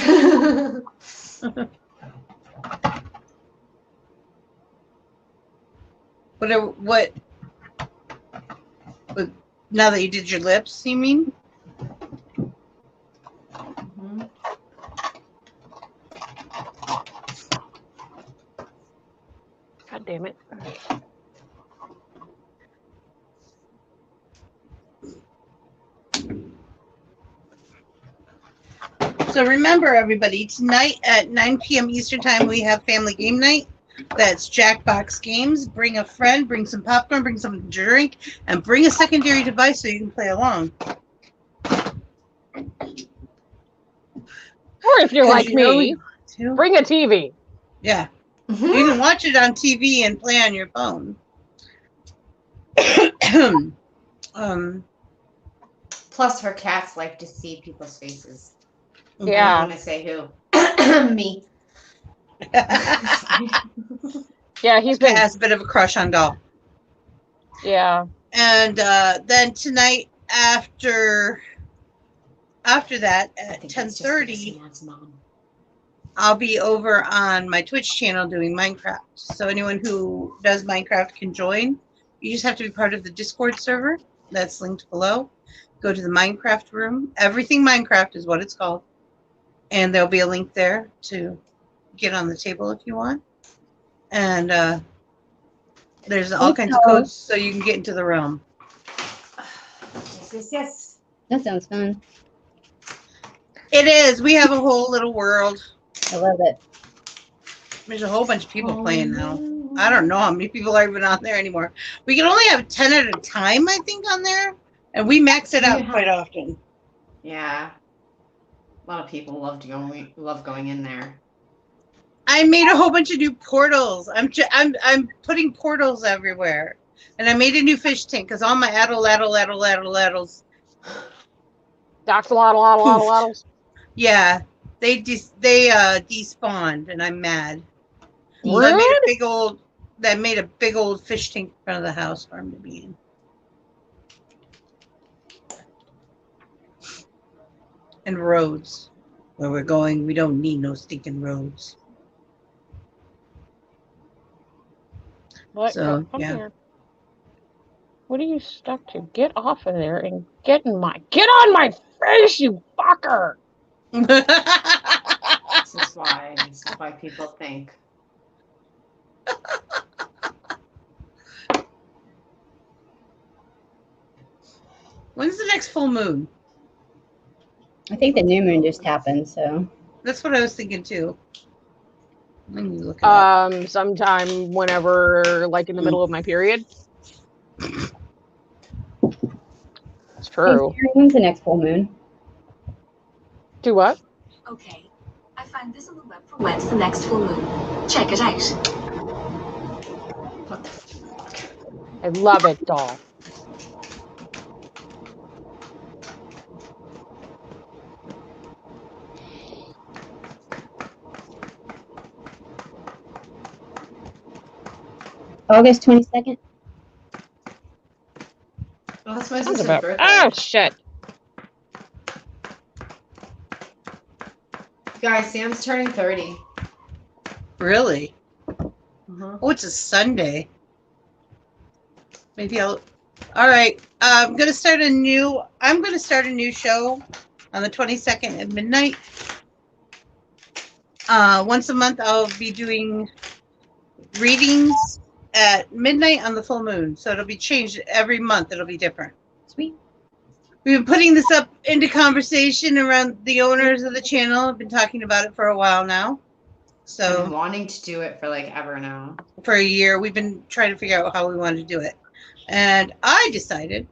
What? Now that you did your lips, you mean? Mm-hmm. God damn it. So remember, everybody, tonight at 9 p.m. Eastern Time, we have family game night. That's Jackbox Games. Bring a friend, bring some popcorn, bring something to drink, and bring a secondary device so you can play along. Or if you're like me, bring a TV. Yeah. Mm-hmm. You can watch it on TV and play on your phone. Plus, her cats like to see people's faces. Yeah. I don't want to say who. Me. Yeah, he's been. Has a bit of a crush on Doll. Yeah. And then tonight after that at 10:30, I'll be over on my Twitch channel doing Minecraft. So anyone who does Minecraft can join. You just have to be part of the Discord server that's linked below. Go to the Minecraft room. Everything Minecraft is what it's called. And there'll be a link there to get on the table if you want. And there's all kinds of codes so you can get into the realm. Yes. That sounds fun. It is. We have a whole little world. I love it. There's a whole bunch of people playing now. I don't know how many people are even on there anymore. We can only have 10 at a time, I think, on there. And we max it out quite often. Yeah. A lot of people love going in there. I made a whole bunch of new portals. I'm putting portals everywhere. And I made a new fish tank because all my addles. Doxalotl. Yeah. They despawned and I'm mad. So I made a big old fish tank in front of the house for him to be in. And roads. Where we're going, we don't need no stinking roads. What? So, Come yeah. here. What are you stuck to? Get off of there and get on my face, you fucker! This is why people think. When's the next full moon? I think the new moon just happened, so. That's what I was thinking too. Let me look it up. Sometime whenever, like in the middle of my period. It's true. Hey, when's the next full moon? Do what? Okay, I found this on the web for when's the next full moon. Check it out. What the fuck? I love it, doll. August 22nd. Oh, that's my Sounds sister's about. birthday. Oh shit! Guys, Sam's turning 30. Really? Uh-huh. Oh, it's a Sunday. Maybe I'll. All right. I'm gonna start a new show on the 22nd at midnight. Once a month, I'll be doing readings at midnight on the full moon. So it'll be changed every month. It'll be different. Sweet. We've been putting this up into conversation around the owners of the channel. I've been talking about it for a while now. I've So been wanting to do it for like ever now. for a year, we've been trying to figure out how we wanted to do it. And I decided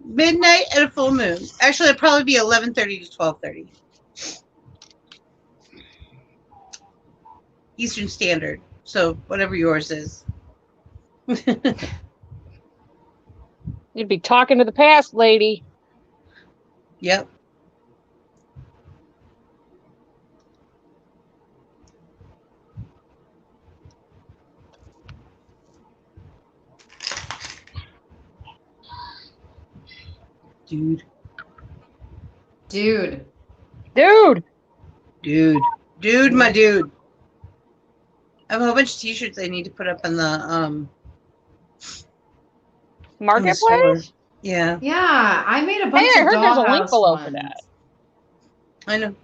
midnight at a full moon. Actually, it'd probably be 11:30 to 12:30 Eastern Standard. So whatever yours is. You'd be talking to the past, lady. Yep. Dude. Dude, My dude. I have a whole bunch of t-shirts I need to put up in the marketplace. Yeah. Yeah, I made a bunch Hey, I of heard there's a link dollhouse below ones. for that. I know.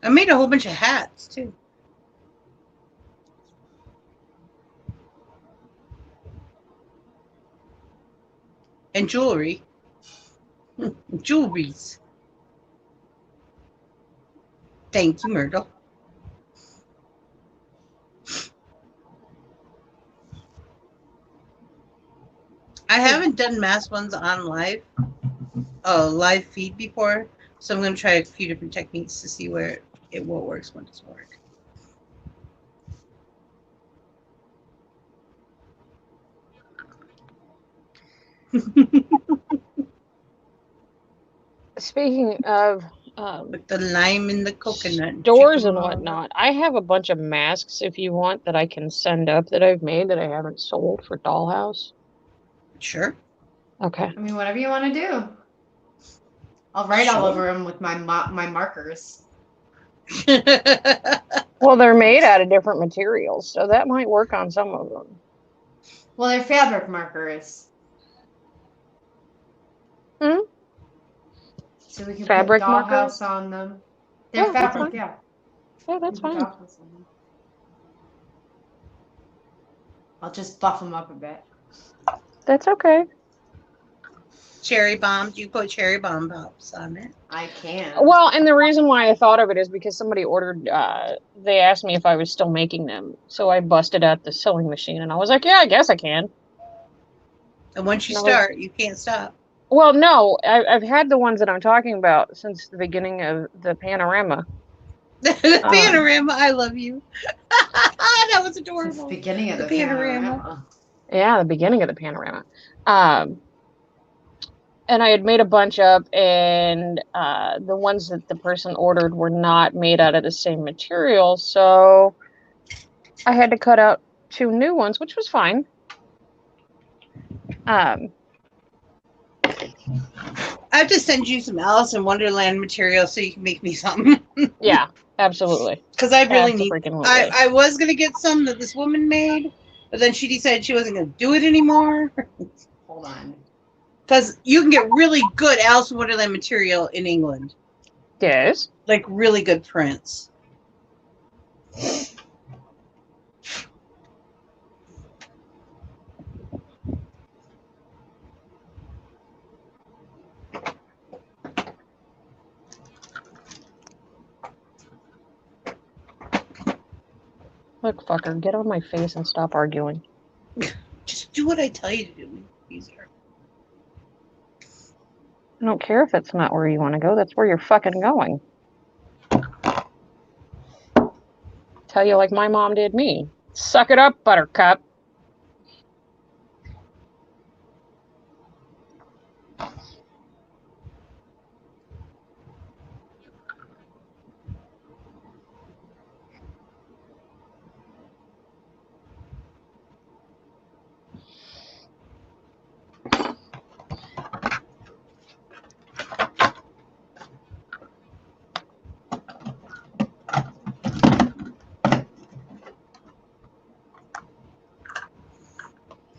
I made a whole bunch of hats too. And jewelry. Jewelries. Thank you, Myrtle. I haven't done mass ones on live feed before, so I'm going to try a few different techniques to see what works, what doesn't work. Speaking of With the lime and the coconut. doors and whatnot, I have a bunch of masks if you want that I can send up that I've made that I haven't sold for Dollhouse. Sure. Okay. I mean, whatever you want to do. I'll write all over them with my markers. Well, they're made out of different materials, so that might work on some of them. Well, they're fabric markers. Hmm? So we can Fabric put markers? dollhouse on them. They're Yeah, that's fabric, fine. yeah. Yeah, that's We can fine. dollhouse on them. I'll just buff them up a bit. That's okay. Cherry bomb. You put cherry bomb pops on it. I can. Well, and the reason why I thought of it is because somebody ordered, they asked me if I was still making them. So I busted out the sewing machine and I was like, yeah, I guess I can. And once you start, you can't stop. Well, no, I've had the ones that I'm talking about since the beginning of the panorama. The panorama, I love you. That was adorable. Since the beginning of the panorama. Yeah, the beginning of the panorama. And I had made a bunch up, and the ones that the person ordered were not made out of the same material, so I had to cut out 2 new ones, which was fine. I have to send you some Alice in Wonderland material so you can make me something. Yeah, absolutely. Because I really need. Abso-freaking-lutely. I was gonna get some that this woman made, but then she decided she wasn't gonna do it anymore. Hold on. Because you can get really good Alice in Wonderland material in England. Yes. Like really good prints. Look, fucker, get on my face and stop arguing. Just do what I tell you to do. Easier. I don't care if it's not where you want to go. That's where you're fucking going. Tell you like my mom did me. Suck it up, buttercup.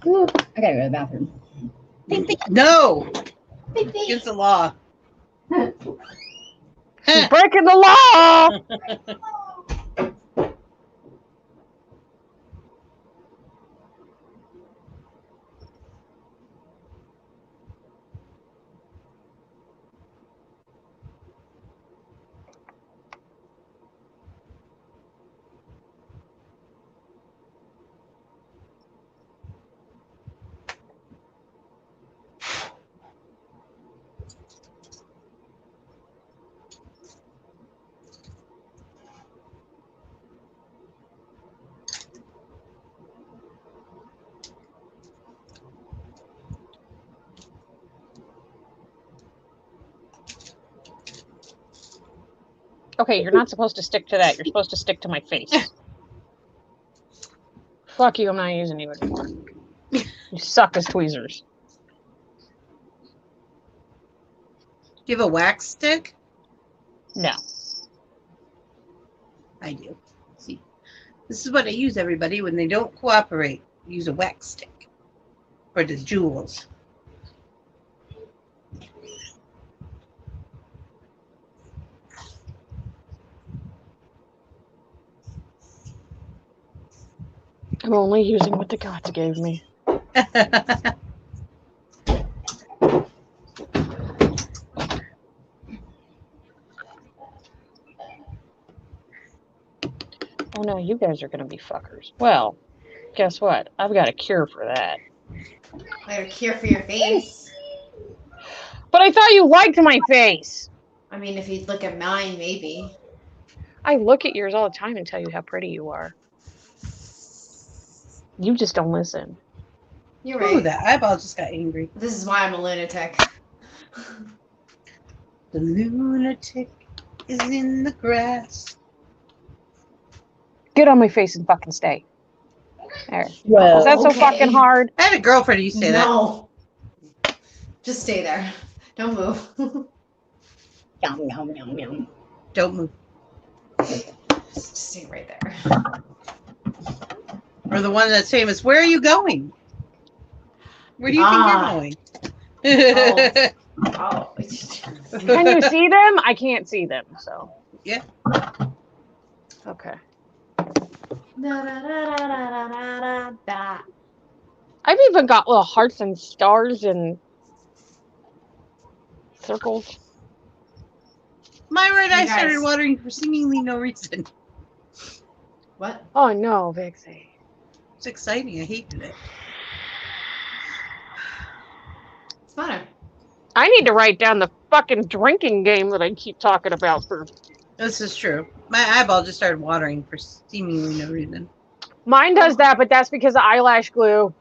Ooh, I gotta go to the bathroom. No! Against the law. She's breaking the law! Okay, you're not supposed to stick to that. You're supposed to stick to my face. Fuck you, I'm not using you anymore. You suck as tweezers. Do you have a wax stick? No. I do. See, this is what I use, everybody, when they don't cooperate. Use a wax stick for the jewels. I'm only using what the gods gave me. Oh no, you guys are gonna be fuckers. Well, guess what? I've got a cure for that. I have a cure for your face. But I thought you liked my face! I mean, if you'd look at mine, maybe. I look at yours all the time and tell you how pretty you are. You just don't listen. You're right. Ooh, that eyeball just got angry. This is why I'm a lunatic. The lunatic is in the grass. Get on my face and fucking stay. There. Well, Is that so okay. fucking hard? I had a girlfriend who used to say that. No. Just stay there. Don't move. Yum, yum, yum, yum. Don't move. Just stay right there. Or the one that's famous, where are you going? Where do you think you're going? Oh. Can you see them? I can't see them, so. Yeah. Okay. Da, da, da, da, da, da, da. I've even got little hearts and stars and circles. Myra and I You started guys- watering for seemingly no reason. What? Oh no, Vixie. It's exciting. I hated it. It's fun. I need to write down the fucking drinking game that I keep talking about for. This is true. My eyeball just started watering for seemingly no reason. Mine does that, but that's because of eyelash glue.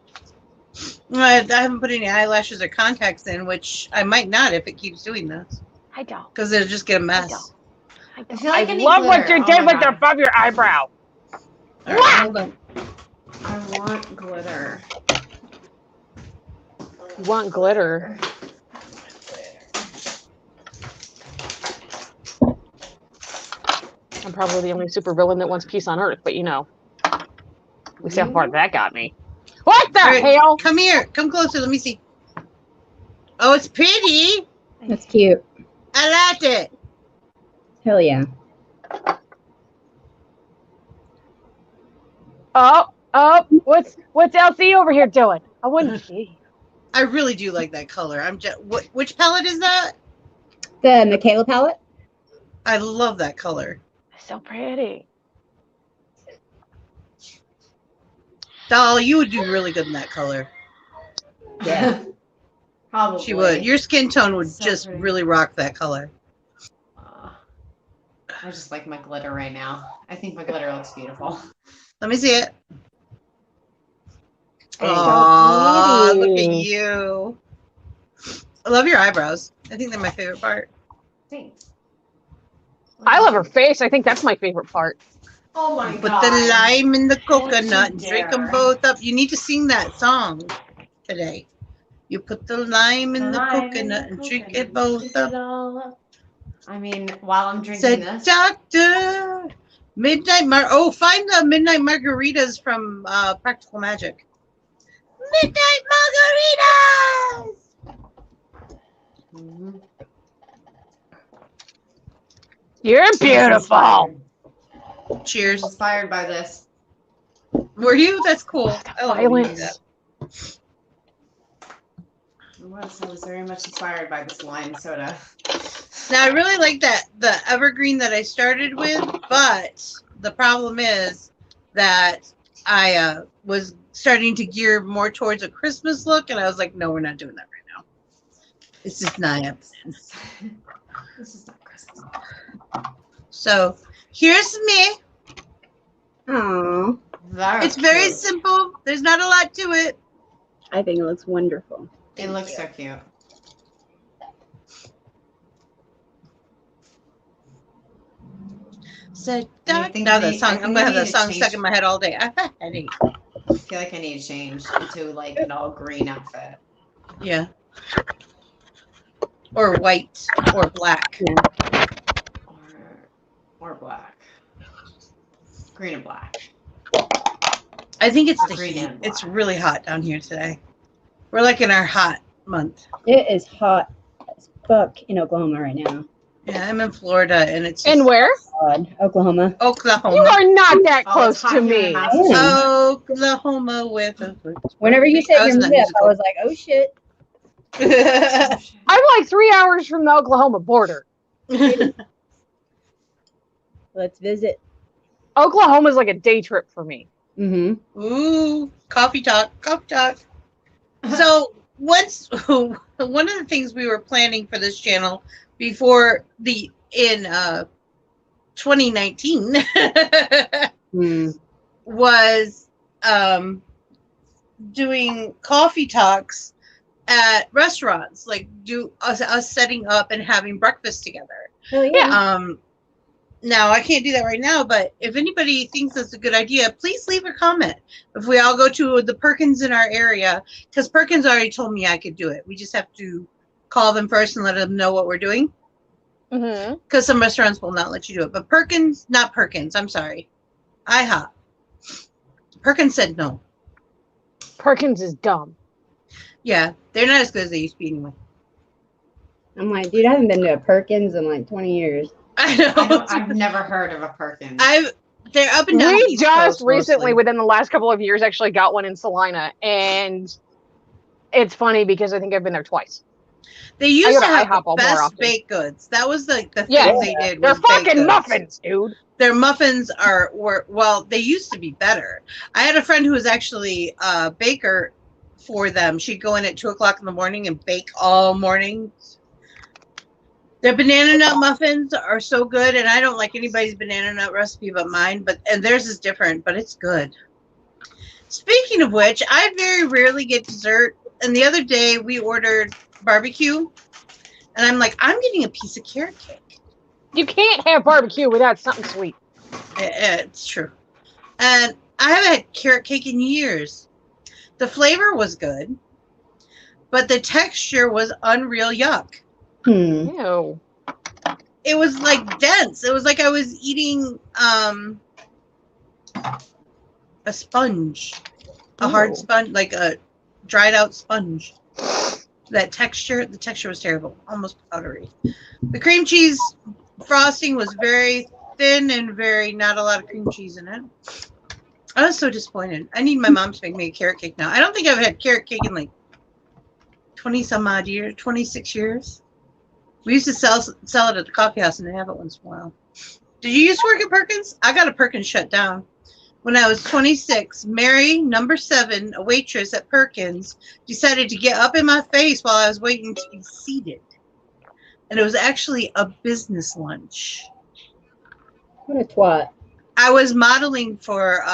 I haven't put any eyelashes or contacts in, which I might not if it keeps doing this. I don't. Because it'll just get a mess. I feel like I need love what glitter. you Oh did my with God. above your eyebrow. All right, hold on. I want glitter. You want glitter? I'm probably the only supervillain that wants peace on Earth, but you know. We see how far that got me. What the All right, hell? Come here. Come closer. Let me see. Oh, it's pretty. That's cute. I liked it. Hell yeah. Oh, what's LC over here doing? I wouldn't see. I really do like that color. I'm just. Which palette is that? The Michaela palette? I love that color. So pretty. Doll, you would do really good in that color. Yeah. Probably. She would. Your skin tone would So just pretty. really rock that color. I just like my glitter right now. I think my glitter looks beautiful. Let me see it. There you go. Aw, look at pretty. you. I love your eyebrows. I think they're my favorite part. Thanks. I love her face. I think that's my favorite part. Oh my Put god. the lime in the Don't coconut you and drink them dare. both up. You need to sing that song today. You put the lime in the coconut and drink it both up. I mean, while I'm drinking Said this. Doctor Midnight find the Midnight Margaritas from Practical Magic. Midnight Margaritas! Mhm. You're beautiful. I Cheers. was inspired by this. Were you? That's cool. I love when you do that. Violence. I was very much inspired by this lime soda. Now I really like that the evergreen that I started with, but the problem is that I was starting to gear more towards a Christmas look, and I was like, no, we're not doing that right now. It's just not happening. This is not Christmas. So here's me. Oh, It's very cute. simple. There's not a lot to it. I think it looks wonderful. It looks so cute. Said I think now I that need- song. I I'm think gonna I have that need to song change- stuck in my head all day. I have a headache. I feel like I need to change into like an all green outfit. Yeah. Or white or black. Or black. Green and black. I think it's the Green heat. and black. It's really hot down here today. We're like in our hot month. It is hot as fuck in Oklahoma right now. Yeah, I'm in Florida, and it's And where? God, Oklahoma. You Oklahoma. are not that Oh, close it's hot to here in me. Massachusetts. Oklahoma with a. Whenever you I said was your in that meetup, I musical. was like, oh shit. I'm like 3 hours from the Oklahoma border. Let's visit. Oklahoma's like a day trip for me. Mm-hmm. Ooh, coffee talk, coffee talk. So once one of the things we were planning for this channel before in 2019 was doing coffee talks at restaurants, like do us setting up and having breakfast together. Hell yeah. Now I can't do that right now, but if anybody thinks that's a good idea, please leave a comment. If we all go to the Perkins in our area, because Perkins already told me I could do it. We just have to call them first and let them know what we're doing. Mm-hmm. Because some restaurants will not let you do it. But Perkins, not Perkins, I'm sorry. IHOP. Perkins said no. Perkins is dumb. Yeah, they're not as good as they used to be anyway. I'm like, dude, I haven't been to a Perkins in like 20 years. I know. I've never heard of a Perkins. They're up and down. the We East just Coast recently, mostly. within the last couple of years, actually got one in Salina, and it's funny because I think I've been there twice. They used go to to have IHOP the more best often. baked goods. That was the thing Yeah. they did. They're was baked fucking goods. muffins, dude. Their muffins well, they used to be better. I had a friend who was actually a baker for them. She'd go in at 2:00 in the morning and bake all morning. Their banana nut muffins are so good, and I don't like anybody's banana nut recipe but mine. And theirs is different, but it's good. Speaking of which, I very rarely get dessert. And the other day we ordered barbecue, and I'm like, I'm getting a piece of carrot cake. You can't have barbecue without something sweet. It's true. And I haven't had carrot cake in years. The flavor was good, but the texture was unreal yuck. Ew. It was like dense. It was like I was eating a sponge, a hard Ew. sponge, like a dried out sponge. The texture was terrible, almost powdery. The cream cheese frosting was very thin and very not a lot of cream cheese in it. I was so disappointed. I need my mom to make me a carrot cake now. I don't think I've had carrot cake in like 20 some odd years, 26 years. We used to sell it at the coffee house and they have it once in a while. Did you used to work at Perkins? I got a Perkins shut down when I was 26, Mary, number 7, a waitress at Perkins, decided to get up in my face while I was waiting to be seated. And it was actually a business lunch. What a twat. I was modeling for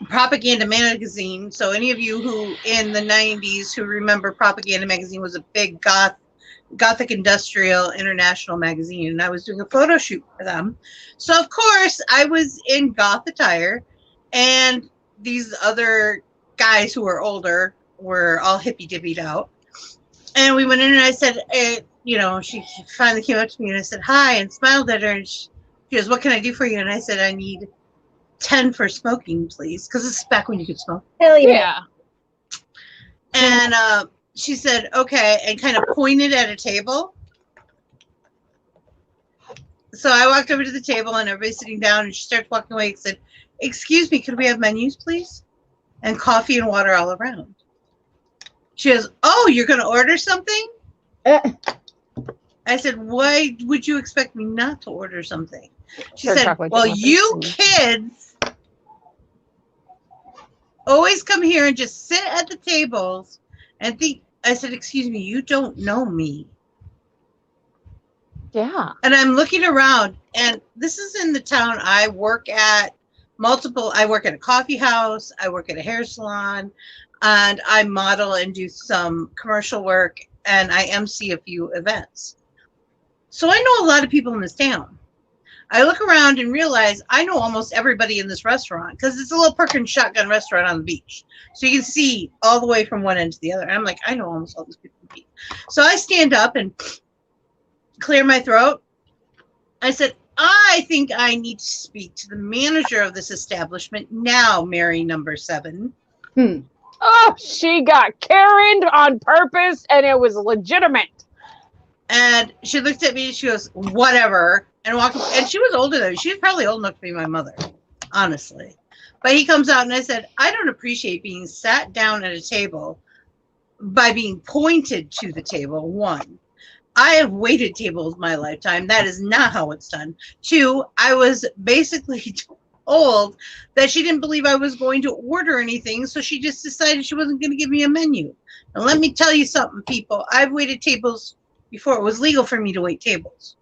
Propaganda Magazine. So any of you who in the 90s who remember Propaganda Magazine was a big Gothic Industrial International magazine, and I was doing a photo shoot for them. So of course I was in goth attire, and these other guys who were older were all hippy dippied out. And we went in, and I said, she finally came up to me, and I said hi and smiled at her, and she goes, "What can I do for you?" And I said, "I need 10 for smoking, please," because this is back when you could smoke. Hell yeah. And she said, "Okay," and kind of pointed at a table. So I walked over to the table, and everybody's sitting down, and she starts walking away and said, "Excuse me, could we have menus, please? And coffee and water all around." She goes, "Oh, you're going to order something?" I said, "Why would you expect me not to order something?" She said, "Well, you kids always come here and just sit at the tables and think." I said, "Excuse me, you don't know me." Yeah. And I'm looking around, and this is in the town I work at. I work at a coffee house, I work at a hair salon, and I model and do some commercial work, and I MC a few events. So I know a lot of people in this town. I look around and realize I know almost everybody in this restaurant, because it's a little Perkins shotgun restaurant on the beach. So you can see all the way from one end to the other. And I'm like, I know almost all these people on the beach. So I stand up and clear my throat. I said, "I think I need to speak to the manager of this establishment now, Mary number 7. Oh, she got Karen'd on purpose, and it was legitimate. And she looked at me and she goes, "Whatever," and walked. And she was older than me. She was probably old enough to be my mother, honestly. But he comes out, and I said, "I don't appreciate being sat down at a table by being pointed to the table. 1, I have waited tables my lifetime. That is not how it's done. 2, I was basically told that she didn't believe I was going to order anything, so she just decided she wasn't going to give me a menu. And let me tell you something, people. I've waited tables before it was legal for me to wait tables."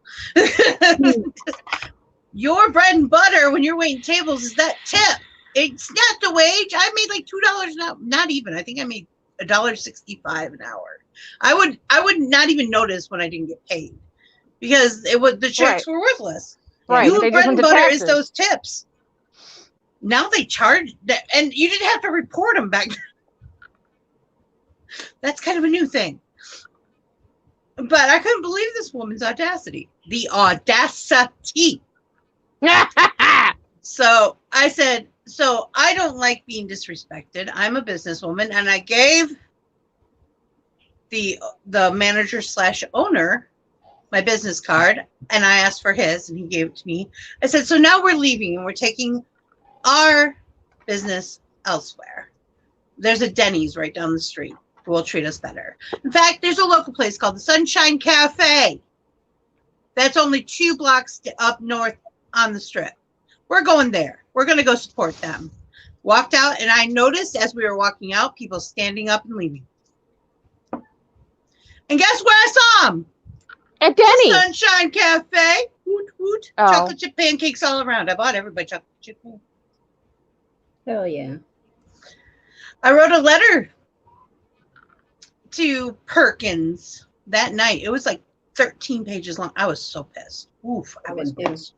Your bread and butter when you're waiting tables is that tip. It's not the wage. I made like $2 an hour. Not even. I think I made $1.65 an hour. I would not even notice when I didn't get paid, because the checks were worthless. Right. Your bread and butter is those tips. Now they charge that, and you didn't have to report them back then. That's kind of a new thing. But I couldn't believe this woman's audacity. The audacity. So I said, "So I don't like being disrespected. I'm a businesswoman," and I gave the manager / owner my business card, and I asked for his, and he gave it to me. I said, "So now we're leaving, and we're taking our business elsewhere. There's a Denny's right down the street who will treat us better. In fact, there's a local place called the Sunshine Cafe. That's only 2 blocks up north on the strip. We're going there. We're going to go support them." Walked out, and I noticed as we were walking out, people standing up and leaving. And guess where I saw them? At Denny's. Sunshine Cafe. Woot, woot. Oh. Chocolate chip pancakes all around. I bought everybody chocolate chip pancakes. Hell yeah. I wrote a letter to Perkins that night. It was like 13 pages long. I was so pissed. Oof, I was pissed.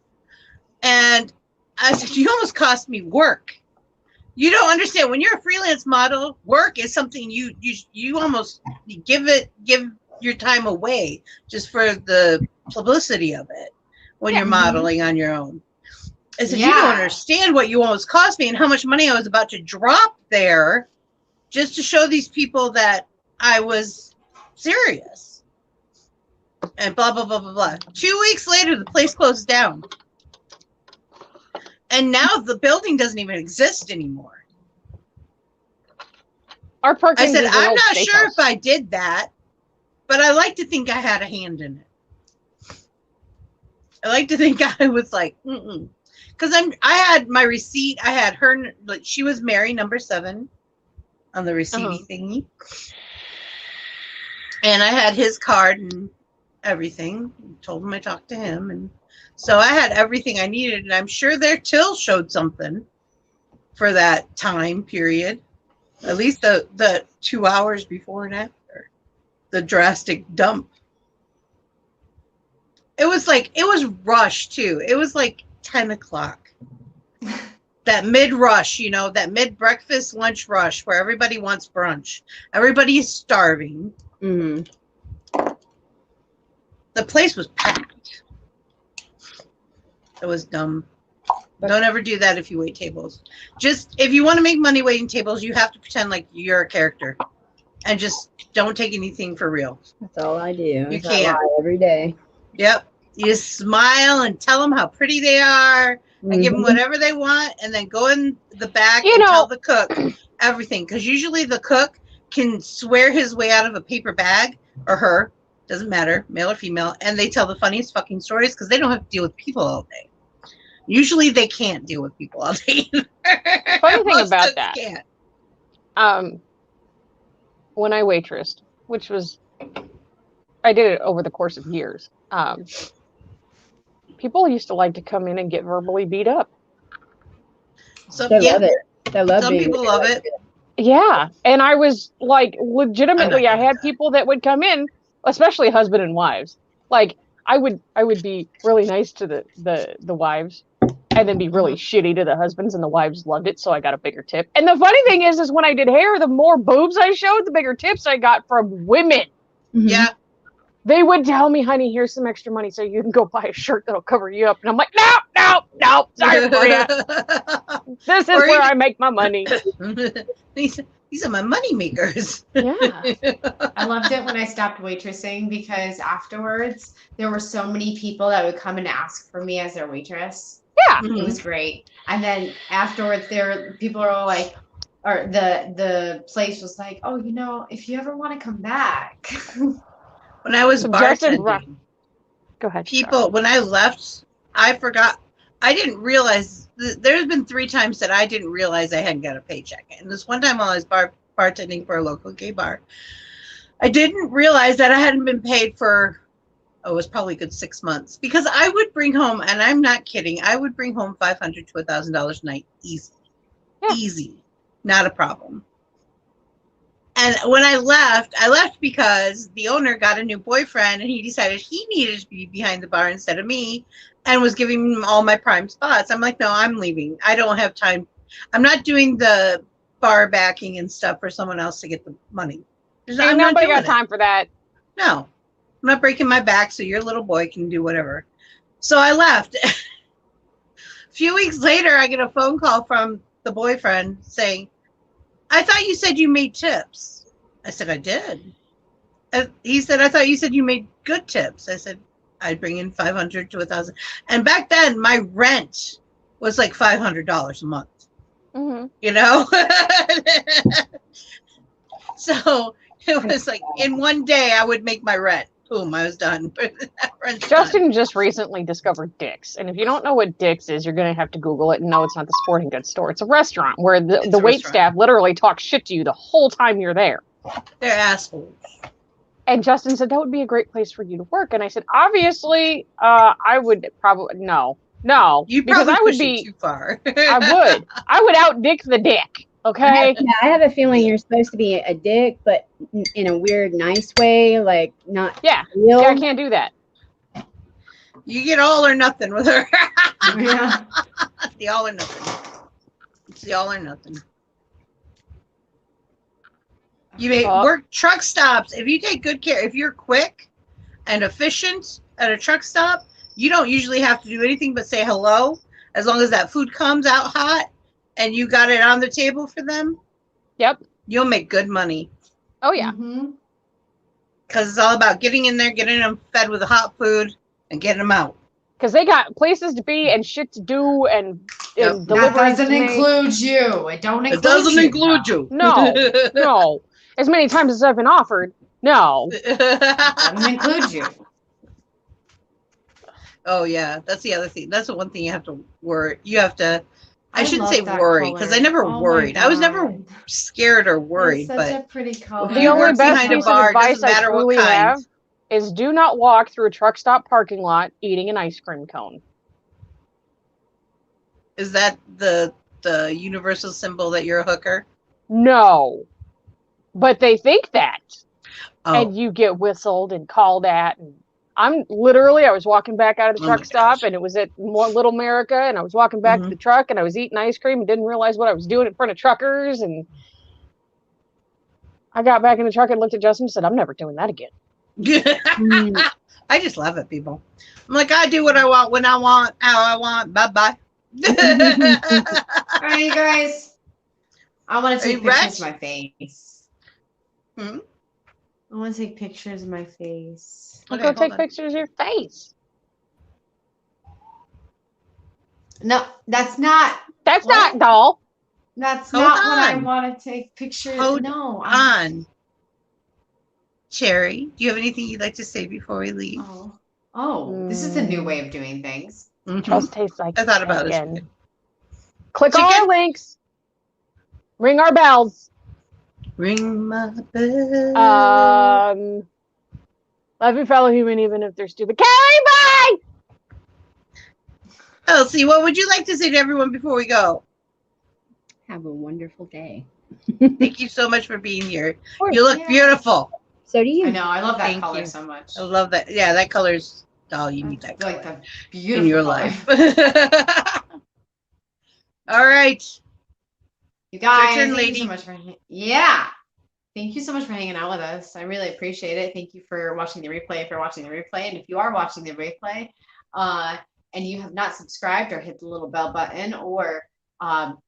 And I said, "You almost cost me work. You don't understand. When you're a freelance model, work is something you almost give your time away just for the publicity of it when you're modeling on your own." I said, "You don't understand what you almost cost me and how much money I was about to drop there just to show these people that I was serious." And blah, blah, blah, blah, blah. 2 weeks later, the place closed down. And now the building doesn't even exist anymore. Our Perkins I said, is an "I'm old not sure steakhouse. if I did that, but I like to think I had a hand in it. I like to think I was like, because I had my receipt. I had her, like, she was Mary number 7 on the receiving thingy. And I had his card and everything. Told him I talked to him. And so I had everything I needed. And I'm sure their till showed something for that time period. At least the 2 hours before and after. The drastic dump. It was rush too. It was like 10 o'clock. That mid rush, that mid breakfast lunch rush where everybody wants brunch. Everybody is starving. Mm-hmm. The place was packed. It was dumb. Don't ever do that if you wait tables. Just if you want to make money waiting tables, you have to pretend like you're a character, and just don't take anything for real. That's all I do. You can't. Every day. Yep. You just smile and tell them how pretty they are, and give them whatever they want, and then go in the back and tell the cook everything. Because usually the cook can swear his way out of a paper bag, or her, doesn't matter, male or female, and they tell the funniest fucking stories because they don't have to deal with people all day. Usually they can't deal with people all day. Funny thing about that, when I waitressed, which was, I did it over the course of years. People used to like to come in and get verbally beat up. So they love it. They love some people love it. Yeah, and I was like, legitimately, I had people that would come in, especially husband and wives. Like, I would be really nice to the wives, and then be really shitty to the husbands, and the wives loved it, so I got a bigger tip. And the funny thing is when I did hair, the more boobs I showed, the bigger tips I got from women. Mm-hmm. Yeah. They would tell me, honey, here's some extra money so you can go buy a shirt that'll cover you up. And I'm like, no, sorry for you. This is where I make my money. These are my money makers. Yeah. I loved it when I stopped waitressing because afterwards there were so many people that would come and ask for me as their waitress. Yeah. It was great. And then afterwards people are all like, or the place was like, oh, if you ever want to come back. When I was bartending, go ahead. When I left, I forgot. I didn't realize. There's been 3 times that I didn't realize I hadn't got a paycheck. And this one time while I was bartending for a local gay bar, I didn't realize that I hadn't been paid for, it was probably a good 6 months. Because I would bring home, and I'm not kidding, I would bring home $500 to $1,000 a night easy. Yeah. Easy. Not a problem. And when I left because the owner got a new boyfriend and he decided he needed to be behind the bar instead of me and was giving him all my prime spots. I'm like, no, I'm leaving. I don't have time. I'm not doing the bar backing and stuff for someone else to get the money. Ain't nobody got time for that. No. I'm not breaking my back so your little boy can do whatever. So I left. A few weeks later, I get a phone call from the boyfriend saying, I thought you said you made tips. I said, I did. He said, I thought you said you made good tips. I said, I'd bring in $500 to $1,000. And back then, my rent was like $500 a month. Mm-hmm. So it was like in one day, I would make my rent. Boom, I was done. Justin just recently discovered Dick's. And if you don't know what Dick's is, you're going to have to Google it. And no, it's not the sporting goods store. It's a restaurant where the wait staff literally talks shit to you the whole time you're there. They're assholes. And Justin said, that would be a great place for you to work. And I said, obviously, I would probably, no. You because probably I would push be it too far. I would out-dick the dick. Okay. I have a feeling you're supposed to be a dick, but in a weird, nice way, like not. Yeah, real. Yeah, I can't do that. You get all or nothing with her. Yeah. The all or nothing. It's the all or nothing. You may work truck stops. If you take good care, if you're quick and efficient at a truck stop, you don't usually have to do anything but say hello. As long as that food comes out hot and you got it on the table for them. Yep. You'll make good money. Oh, yeah. Because it's all about getting in there, getting them fed with the hot food, and getting them out. Because they got places to be and shit to do and That doesn't include you. It doesn't include you. No. As many times as I've been offered, no. It doesn't include you. Oh yeah, that's the other thing. That's the one thing you have to worry. You have to. I shouldn't love say that worry because I color. never Oh my worried. I was never God. scared or That's worried. such But a pretty color. if The you only work best behind a piece of bar, it advice doesn't I matter what truly kind. have is do not walk through a truck stop parking lot eating an ice cream cone. Is that the universal symbol that you're a hooker? No. But they think that. Oh, And you get whistled and called at. And I was walking back out of the Oh my truck stop gosh. and it was at Little America and I was walking back to Mhm. the truck and I was eating ice cream and didn't realize what I was doing in front of truckers. And I got back in the truck and looked at Justin and said, I'm never doing that again. I just love it, people. I'm like, I do what I want, when I want, how I want. Bye bye. All right, you guys. I want to Are take you pictures ready? of my face. Hmm? I want to take pictures of my face. I'll Okay, go hold take on. pictures of your face. No, that's not. That's What? not doll. That's Hold not what I on. want to take pictures. Hold No. on. Cherry, do you have anything you'd like to say before we leave? Oh, this is a new way of doing things. Mhm. Just tastes like I thought about it. chicken. Click all our Chicken? links. Ring our bells. Ring my bell. Love your fellow human even if they're stupid. Carrie, bye! Elsie, what would you like to say to everyone before we go? Have a wonderful day. Thank you so much for being here. course. You look Yeah. beautiful. So do you. I know. I love that Thank color you. so much. I love that. Yeah, that color's all you need. That Like color the beautiful in your color. life. All right. You guys, Your turn, thank you lady. so much for yeah. Thank you so much for hanging out with us. I really appreciate it. Thank you for watching the replay. If you're watching the replay, and if you are watching the replay, and you have not subscribed or hit the little bell button or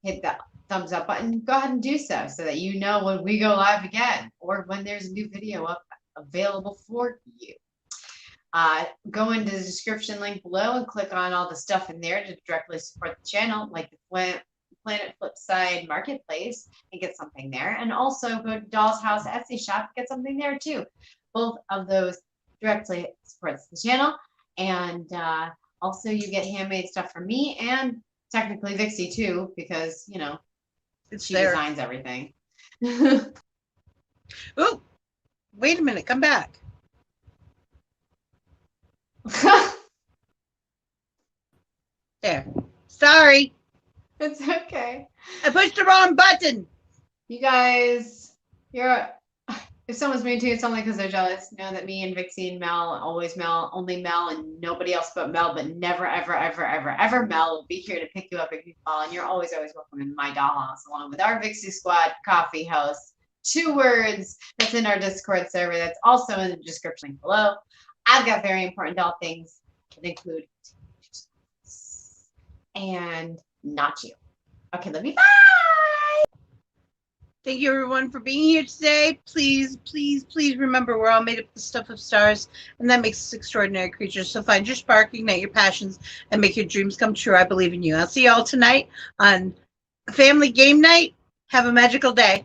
hit the thumbs up button, go ahead and do so that you know when we go live again or when there's a new video up available for you. Go into the description link below and click on all the stuff in there to directly support the channel, like the Planet Flipside Marketplace, and get something there. And also go to Doll's House Etsy shop, get something there too. Both of those directly supports the channel. And also you get handmade stuff from me and technically Vixie too, because you know she designs everything. Oh, wait a minute. Come back. There. Sorry. It's okay. I pushed the wrong button. You guys, if someone's mean to you, it's only because they're jealous. Know that me and Vixie and Mel, always Mel, only Mel, and nobody else but Mel, but never, ever, ever, ever, ever Mel will be here to pick you up if you fall. And you're always, always welcome in my dollhouse, along with our Vixie Squad coffee house. 2 words that's in our Discord server. That's also in the description link below. I've got very important doll things that include and not you. Okay, love you. Bye. Thank you, everyone, for being here today. Please, please, please remember we're all made up of the stuff of stars, and that makes us extraordinary creatures. So find your spark, ignite your passions, and make your dreams come true. I believe in you. I'll see you all tonight on Family Game Night. Have a magical day.